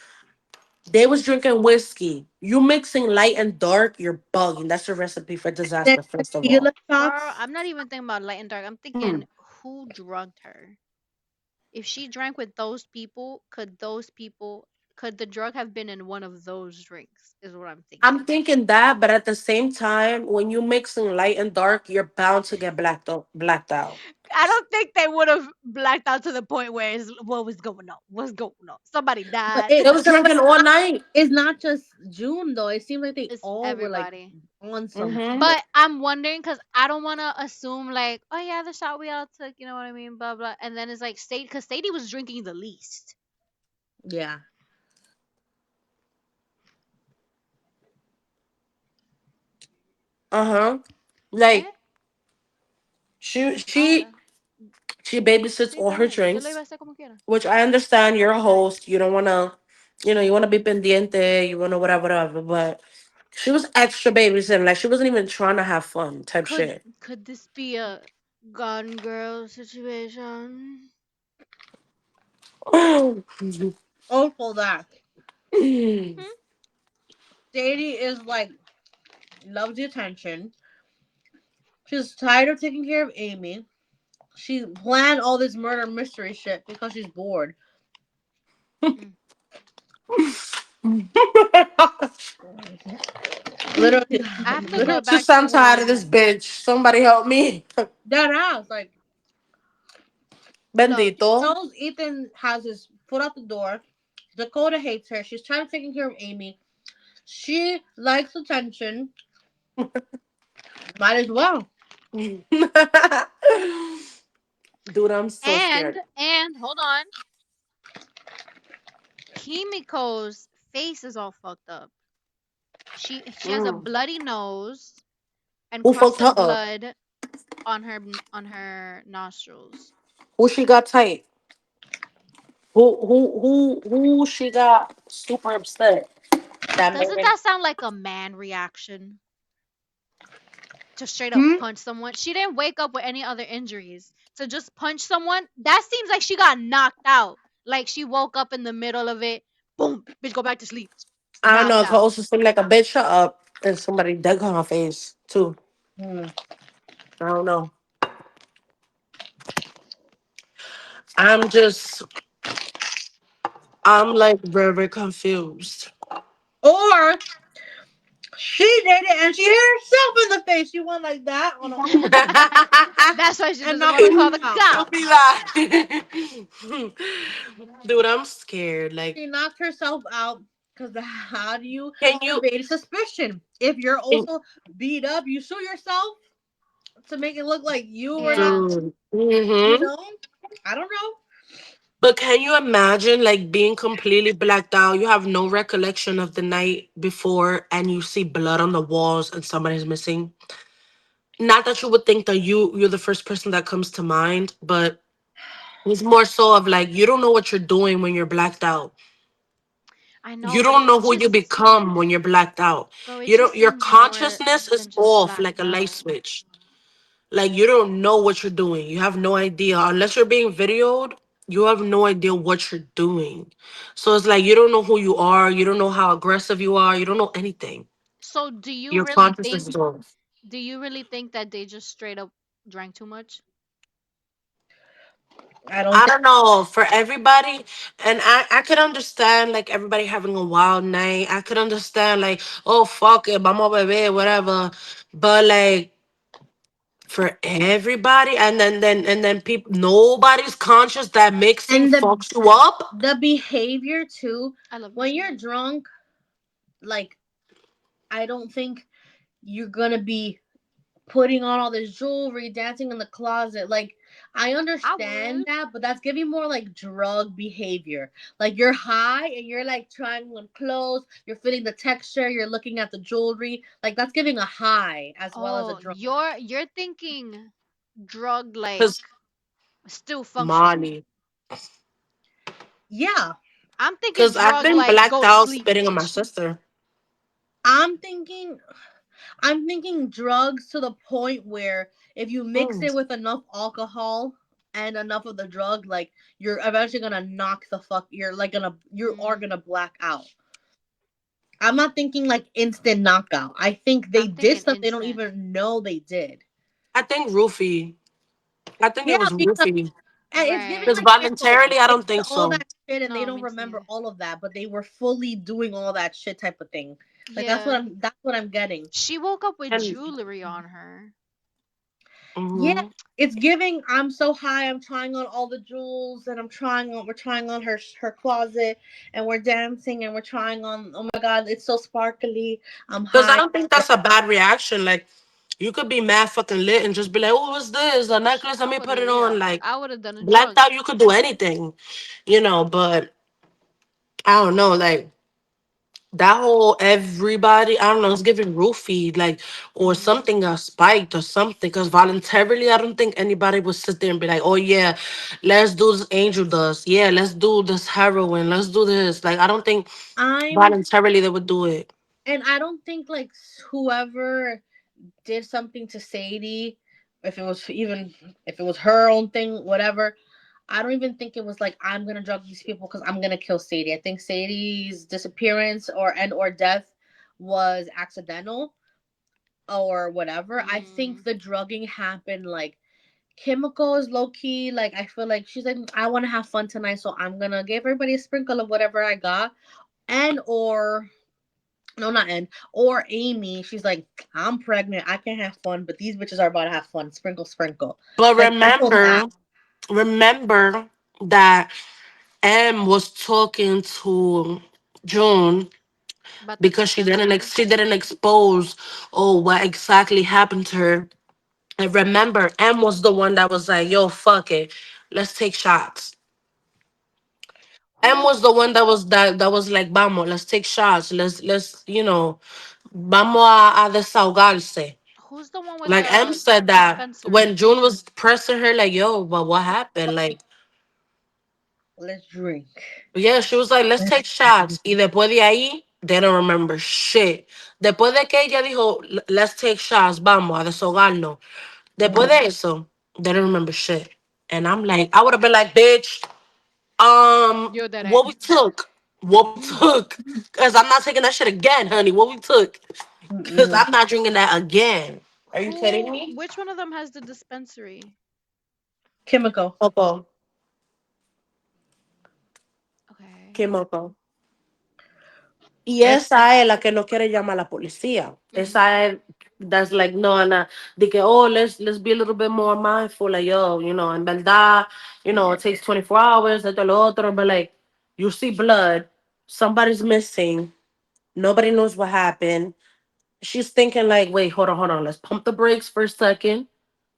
They was drinking whiskey. You mixing light and dark, you're bugging. That's a recipe for Then disaster, first of all. tequila Girl, shots. I'm not even thinking about light and dark. I'm Hmm. thinking who drugged her. If she drank with those people, could the drug have been in one of those drinks? Is what I'm I'm thinking. thinking that, but at the same time, when you mixing light and dark, you're bound to get blacked out. Blacked out. I don't think they would have blacked out to the point where what was going on? What's going on? Somebody But died. it They was but drinking all night. it's not just June though. It seems like they It's all were like everybody. on something. Mm-hmm. But I'm wondering because I don't want to assume like, oh yeah, the shot we all took, you know what I mean, blah blah. And then it's like Sadie, because Sadie was drinking the least. Yeah. Uh-huh. ¿Eh? Like she she Ahora. she babysits Sí, all está her bien. Yo lo iba a drinks, hacer como quiera. which I understand. You're a host. You don't wanna, you wanna be pendiente. You wanna whatever, whatever. But she was extra babysitting. Like she wasn't even trying to have fun. Type Could shit. could this be a Gone Girl situation? Oh, for that. Hmm? Sadie is like loves the attention. She's tired of taking care of Amy. She planned all this murder mystery shit because she's bored. Mm. Literally, I have to go literally back Just I'm tired of this to bitch. Somebody help me. that ass. Like look. she Bendito. knows Ethan has his foot out the door. Dakota hates her. She's trying to take care of Amy. She likes attention. Might as well. Dude, I'm so And scared. hold on. Kimiko's face is all fucked up. She has a Mm. bloody nose and Who fucked crusted her up? blood on her nostrils. Who she got tight? Who she got super upset? That made Doesn't it. that sound like a man reaction to straight up Hmm? punch someone? She didn't wake up with any other injuries. To just punch someone, that seems like she got knocked out. Like she woke up in the middle of it. Boom, bitch, go back to sleep. I don't know. Knocked It could out. also seem like a bitch shut up and somebody dug on her face too. Hmm. I don't know. I'm just, I'm like very confused. Or she did it and she hit herself in the face. She went like that on a That's why she and doesn't knocked want to call herself the out. Don't be cops. lying. Dude, I'm scared. Like, She knocked herself out because how do you can you, evade suspicion? If you're can- also beat up, you sue yourself to make it look like you were the, Yeah. dude? you Hmm. know? I don't know. But can you imagine like being completely blacked out? You have no recollection of the night before, and you see blood on the walls, and somebody's missing. Not that you would think that you're the first person that comes to mind, but it's more so of like you don't know what you're doing when you're blacked out. I know, You but don't know who you become when you're blacked out. it You don't. just Your seems more consciousness is than just off blacked like a light out. switch. Like you don't know what you're doing. You have no idea unless you're being videoed. You have no idea what you're doing. So it's like you don't know who you are. You don't know how aggressive you are. You don't know anything. So Your consciousness is off. do you really think that they just straight up drank too much? I don't I think don't know for everybody, and I could understand like everybody having a wild night. I could understand like, oh fuck it, vamos a beber, whatever. But like for everybody, and then people, nobody's conscious that mixing and fucks you up. the behavior too I love when mixing. you're drunk, like I don't think you're gonna be putting on all this jewelry, dancing in the closet. Like, I I understand would. that, but that's giving more like drug behavior. Like, you're high and you're like trying on clothes, you're feeling the texture, you're looking at the jewelry. Like, that's giving a high as well as a Oh, drug. you're thinking drug like Cause still functioning. Molly, Yeah, I'm thinking cause I've drug been like blacked go to out sleep, spitting on my bitch. sister. I'm thinking. I'm thinking drugs to the point where if you mix Mm. it with enough alcohol and enough of the drug, like you're eventually gonna knock the fuck. You're like gonna you are Mm, gonna black out. I'm not thinking like instant knockout. I think they I'm did thinking stuff they don't instant. even know they did. I think roofie. I think it Yeah, was because roofie. it's giving Right. Cause like gambling. voluntarily, I They don't did think all so. that shit and No, they don't me remember neither. all of that, but they were fully doing all that shit type of thing. Like Yeah. that's what I'm getting. She woke up with And jewelry on her. Yeah, mhm. it's giving. I'm so high. I'm trying on all the jewels, and we're trying on her closet, and we're dancing, and we're trying on. Oh my god, it's so sparkly. I'm Cause I high. don't think that's a bad reaction. Like you could be mad fucking lit and just be like, "Oh, what's this? A necklace? Let I me would put have, it yeah. on." Like I would have done a blacked drug. out, you could do anything, you know. But I don't know, like that whole everybody. I don't know. It's giving roofie, like or Mm. something got spiked or something. Cause voluntarily, I don't think anybody would sit there and be like, "Oh yeah, let's do this angel dust. Yeah, let's do this heroin. Let's do this." Like I don't think I'm, voluntarily they would do it. and I don't think like whoever did something to Sadie, if it was even if it was her own thing, whatever. I don't even think it was like I'm gonna drug these people because I'm gonna kill Sadie. I think Sadie's disappearance or death was accidental or whatever. I think Mm. the drugging happened like Chemical is low key. Like I feel like she's like, I want to have fun tonight, so I'm gonna give everybody a sprinkle of whatever I got. And or no, not and or Amy. She's like, I'm pregnant. I can't have fun, but these bitches are about to have fun. Sprinkle, sprinkle. But Like I feel that. remember that M was talking to June About the because dispensary. she didn't expose what exactly happened to her. And remember, M was the one that was like, "Yo, fuck it, let's take shots." M Who was the one that was like, "Vamos, let's take shots. Let's vamos a desahogarse." who's the one with Like M the said that when dispensary? June was pressing her, like, "Yo, but what happened?" Like, Let's drink. yeah, she was like, let's take shots. Y después de ahí, they don't remember shit. Después de que ella dijo, let's take shots, vamos a desahogarnos. Después Mhm. de eso, they don't remember shit. And I'm like, I would have been like, bitch, Yo, that what we ain't. took. What we took. Because I'm not taking that shit again, honey. What we took. Because Mm-mm. I'm not drinking that again. Are you kidding Who? me? Which one of them has the dispensary? Chemical. Coco. Okay. Kimoko. Y And esa es la que no quiere llamar a la policía. Mm-hmm. Esa es, that's like, no, no. De que, oh, let's be a little bit more mindful. Like, yo, en verdad, it takes 24 hours, esto, lo otro. But, like, you see blood, somebody's missing, nobody knows what happened. She's thinking, like, wait, hold on, let's pump the brakes for a second.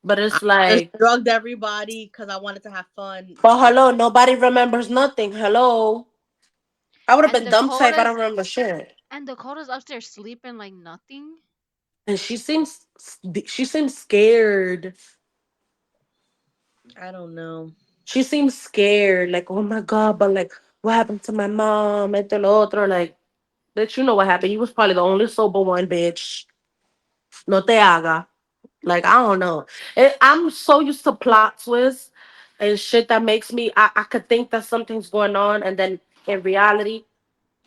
But I it's just like, drugged everybody because I wanted to have fun. but hello, nobody remembers nothing. Hello. I would have And been dumb type, I don't Dakota's remember shit. and Dakota's upstairs sleeping like nothing. And she seems scared. I don't know. She seems scared. Like, oh my god, but like, what happened to my mom? Esto lo otro. Like, bitch, you know what happened. You was probably the only sober one, bitch. No te haga. Like, I don't know. I'm so used to plot twists and shit that makes me. I could think that something's going on, and then in reality,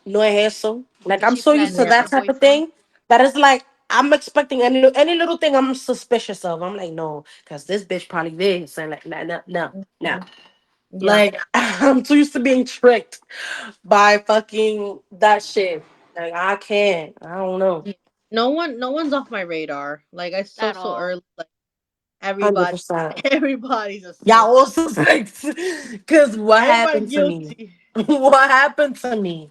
no es eso. Like, Did I'm she so used plan to this with Yeah. the that type of boyfriend? thing that it's like I'm expecting any little thing I'm suspicious of. I'm like, no, because this bitch probably this and like, no, no, no, no. Mhm. Yeah. Like, I'm too used to being tricked by fucking that shit. Like, I can't. I don't know. Yeah. No one's off my radar. Like I At so all. early. Like 100%. everybody, everybody's a Y'all sus. all suspects. Because what Everybody happened to me? guilty. What happened to me?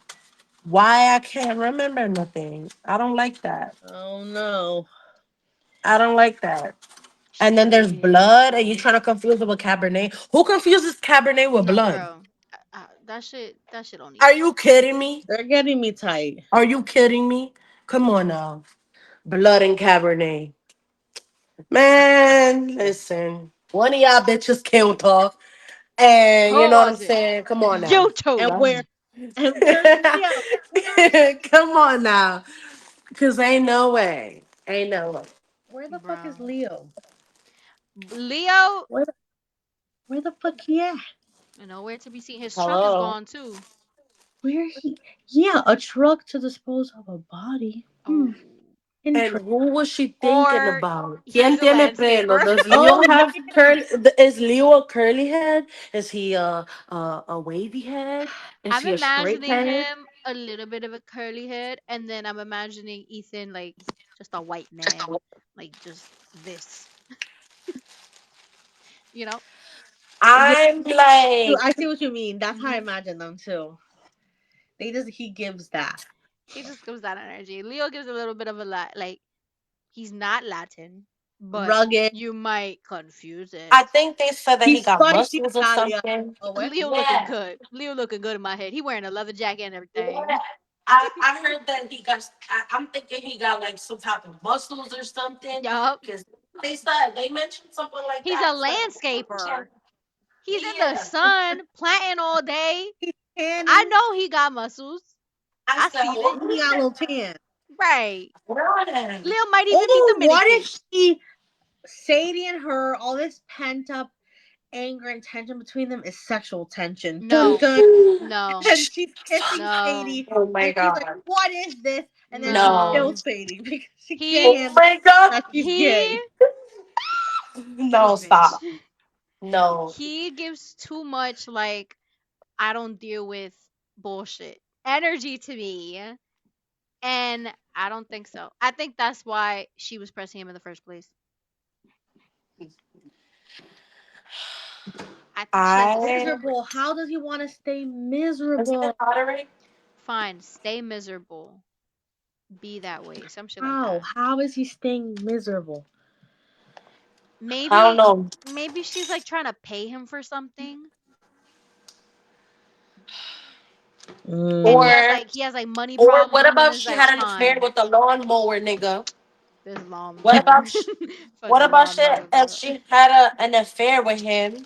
Why I can't remember nothing? I don't like that. Oh no. I don't like that. And then there's Shit. blood, and you trying to confuse it with Cabernet. Who confuses Cabernet with No, blood? girl. That shit don't Are even you make kidding sense. me? They're getting me tight. Are you kidding me? Come on now. Blood and Cabernet. Man, listen. One of y'all bitches killed her. And you Who know what I'm was it? saying? Come on now. You And two. where? And where's Leo? Where is he? Come on now. Cause ain't no way. Ain't no way. Where the fuck is Bro. Leo? Leo, Where the where the fuck he at? nowhere to be seen. His truck is Hello. gone too. Where he? Yeah, a truck to dispose of a body. Oh. And Interesting. who was she thinking Or about? he's ¿Quién a tiene pelo? landscaper. Does Leo Oh, have damn. curly? Is Leo a curly head? Is he a wavy head? Is I'm he a straight imagining head? him a little bit of a curly head, and then I'm imagining Ethan like just a white man, like just this, you know? Yeah, I'm I like, see what you mean. That's how I Hmm. imagine them too. He gives that He just gives that energy. Leo gives a little bit of a like he's not Latin, but rugged. you might confuse I it. think they said that he He's got spicy muscles or Italia. something. Oh what? Leo looking Yeah. good. Leo looking good in my head. He wearing a leather jacket and Yeah. everything. I heard that he got. I'm thinking he got like some type of muscles or something. Yup. Because they mentioned something like He's a that. So, landscaper. He's in the yeah. sun planting all day. He's I tanning. know he got muscles. I I said, seen it. He got a little tan. Right. what? Leo might even be Oh, what if Dominican. she Sadie and her, all this pent up anger and tension between them is sexual tension. Dun No. dun. No. And she's kissing No. Sadie, Oh my and she's like, god. "What is this?" and then she No. kills No. Sadie because she can't He Oh handle my god. that she's he gay. No, This stop. bitch. No. he gives too much like I don't deal with bullshit energy to me. And I don't think so. I think that's why she was pressing him in the first place. I think she has a I Miserable. How does he want to stay isn't it miserable? pottery? fine, stay miserable, be that way, some shit like How? that. How is he staying miserable? I don't Maybe know. maybe she's like trying to pay him for something, and Mm. Or he has like money or problems, what and then about it's she like had an affair fine, with the lawnmower nigga? this What lawnmower, about what fucking about shit lawnmower, if bro. she had an affair with him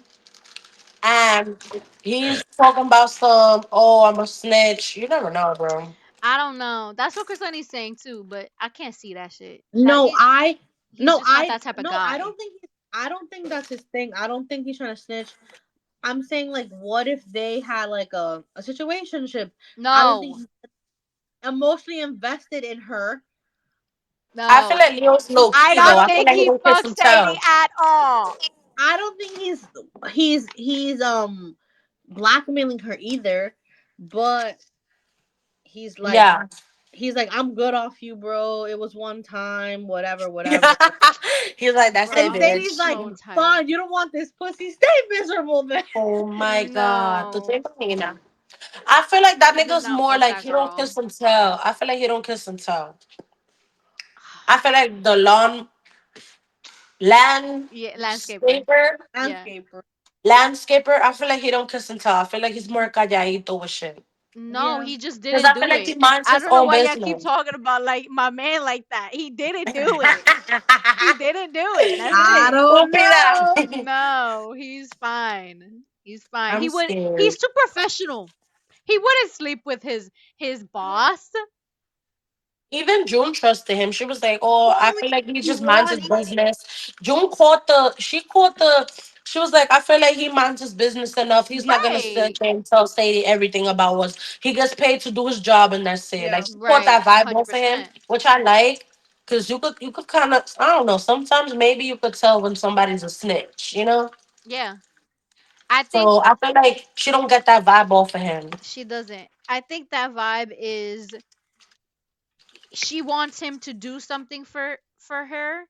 and he's talking about some, oh, I'm a snitch. You never know, bro. I don't know. That's what Chrisani's saying too, but I can't see that shit. That No, I he's no, just not I that type of no, I guy. don't think I don't think that's his thing. I don't think he's trying to snitch. I'm saying like, what if they had like a situationship? I don't think No, he's emotionally invested in her. I feel no. like Leo's low I key I though. don't I don't feel think like he he don't kiss fucks and Sadie tell. at all. I don't think he's blackmailing her either, but he's like Yeah. he's like, I'm good off you, bro. It was one time, whatever, whatever. He's like, that's Bro, it, And I'm Sadie's bitch. like, so tired. fine, you don't want this pussy, stay miserable then. Oh my god. The No, thing with me now. I feel like that he did nigga's not more fuck like that he don't girl. kiss and tell. I feel like he don't kiss and tell. I feel like the lawn Yeah, landscaper. landscaper Yeah. Landscaper. landscaper. I feel like he don't kiss and tell. I feel like he's more calladito with shit. No, Yeah. he just Because didn't I feel do like he it. minds I his don't know own why y'all keep business. talking about like my man like that. He didn't do it. He didn't do it. That's I it. Don't don't be that. know. No, he's fine. He's fine. I'm He's scared. too professional. He wouldn't sleep with his boss. Even June trusted him. She was like, "Oh, I Only feel like he he just minds his wanted. business." June caught the. She caught the. She was like, "I feel like he minds his business enough. He's not gonna sit Right. there and tell Sadie everything about us. He gets paid to do his job, and that's it." Like Yeah. she caught Right. that vibe off of him, 100%. which I like, because you could kind of, I don't know. Sometimes maybe you could tell when somebody's a snitch, you know. Yeah. I think So I feel like she don't get that vibe off of him. she doesn't. I think that vibe is she wants him to do something for her,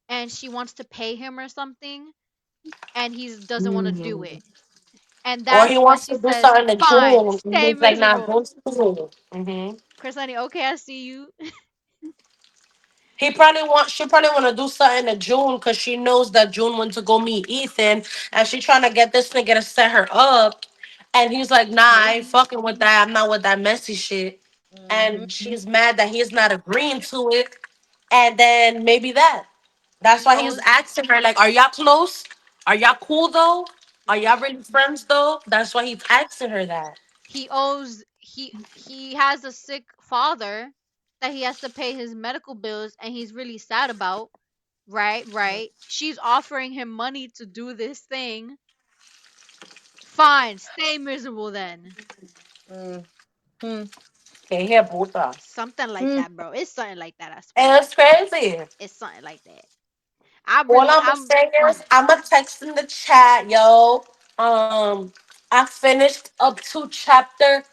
and she wants to pay him or something, and he doesn't want to do Mhm. it. And Or he that's when wants she to do says, something to "Fine, June, and stay he's like, "Nah, miserable." go to school." Mm-hmm. Chris, honey, okay, I see you. She probably want to do something to June because she knows that June went to go meet Ethan and she trying to get this nigga to set her up. And he's like, nah, I ain't Maybe fucking with that. I'm not with that messy shit. Hmm. And she's mad that he's not agreeing to it. And then maybe that. That's he why he's owes asking her, like, are y'all close? Are y'all cool though? Are y'all really friends though? That's why he's asking her that. he has a sick father that he has to pay his medical bills, and he's really sad about. Right, right. She's offering him money to do this thing. Fine, stay miserable then. Hmm. Hmm. Okay, here, puta. Something like Hmm. that, bro. It's something like that, I swear. And it's crazy. It's something like that. I All really I'm I'm saying is, I'm gonna text in the chat, yo. I finished up to chapter.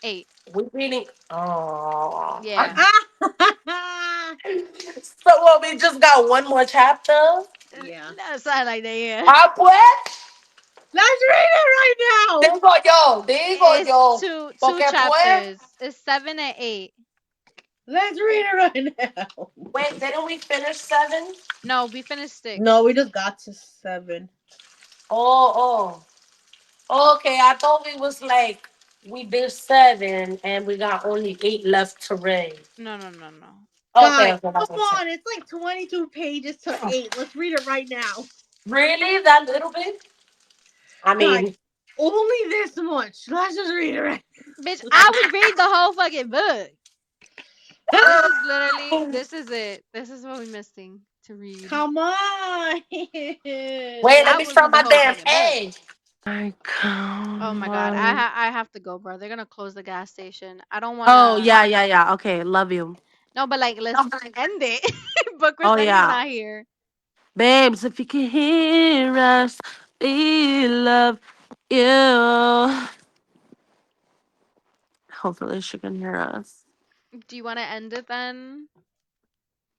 8. We reading. Oh, Yeah. so what? We just got one more chapter. Yeah. Something like that, yeah. Ah, pues. Let's read it right now. Digo It's yo, two porque pues. chapters. It's 7 and 8. Let's read it right now. Wait, didn't we finish 7? No, we finished No, 6. we just got to 7. Oh, oh. Okay, I thought we was like we did 7 and we got only 8 left to read. No, no, no, no. Okay, Guys, okay, come that's what I'm on. It's like 22 pages to saying. 8. Let's read it right now. Really? That little bit? I Guys, mean, only this much. Let's just read it right Bitch, I would read the whole fucking book. now. This is literally this is it. This is what we're missing to read. Come on. wait, let I me would find read the my whole damn fucking book. page. My Oh my god, God. I have to go, bro. They're gonna close the gas station. I don't Oh, wanna. yeah, yeah, yeah. Okay, love you. No, but like, let's end it. But Oh, Christeni's yeah. not here. Babes, if you can hear us, we love you. Hopefully she can hear us. Do you want to end it then?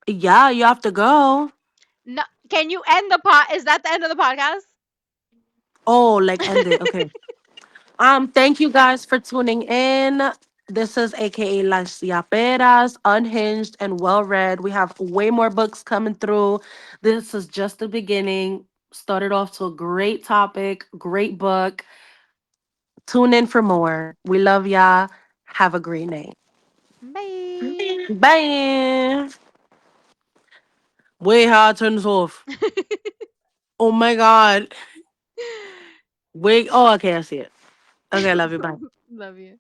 Yeah, you have to go. No, can you end the pod? Is that the end of the podcast? Oh, like end it. Okay. Thank you guys for tuning in. This is AKA Las Yaperas, Unhinged and Well Read. We have way more books coming through. This is just the beginning. Started off to a great topic, great book. Tune in for more. We love y'all. Have a great night. Bye. Bye. Wait, how it turns off. Oh my god. Wait. Oh, okay, I see it. Okay, love you. Bye. Love you.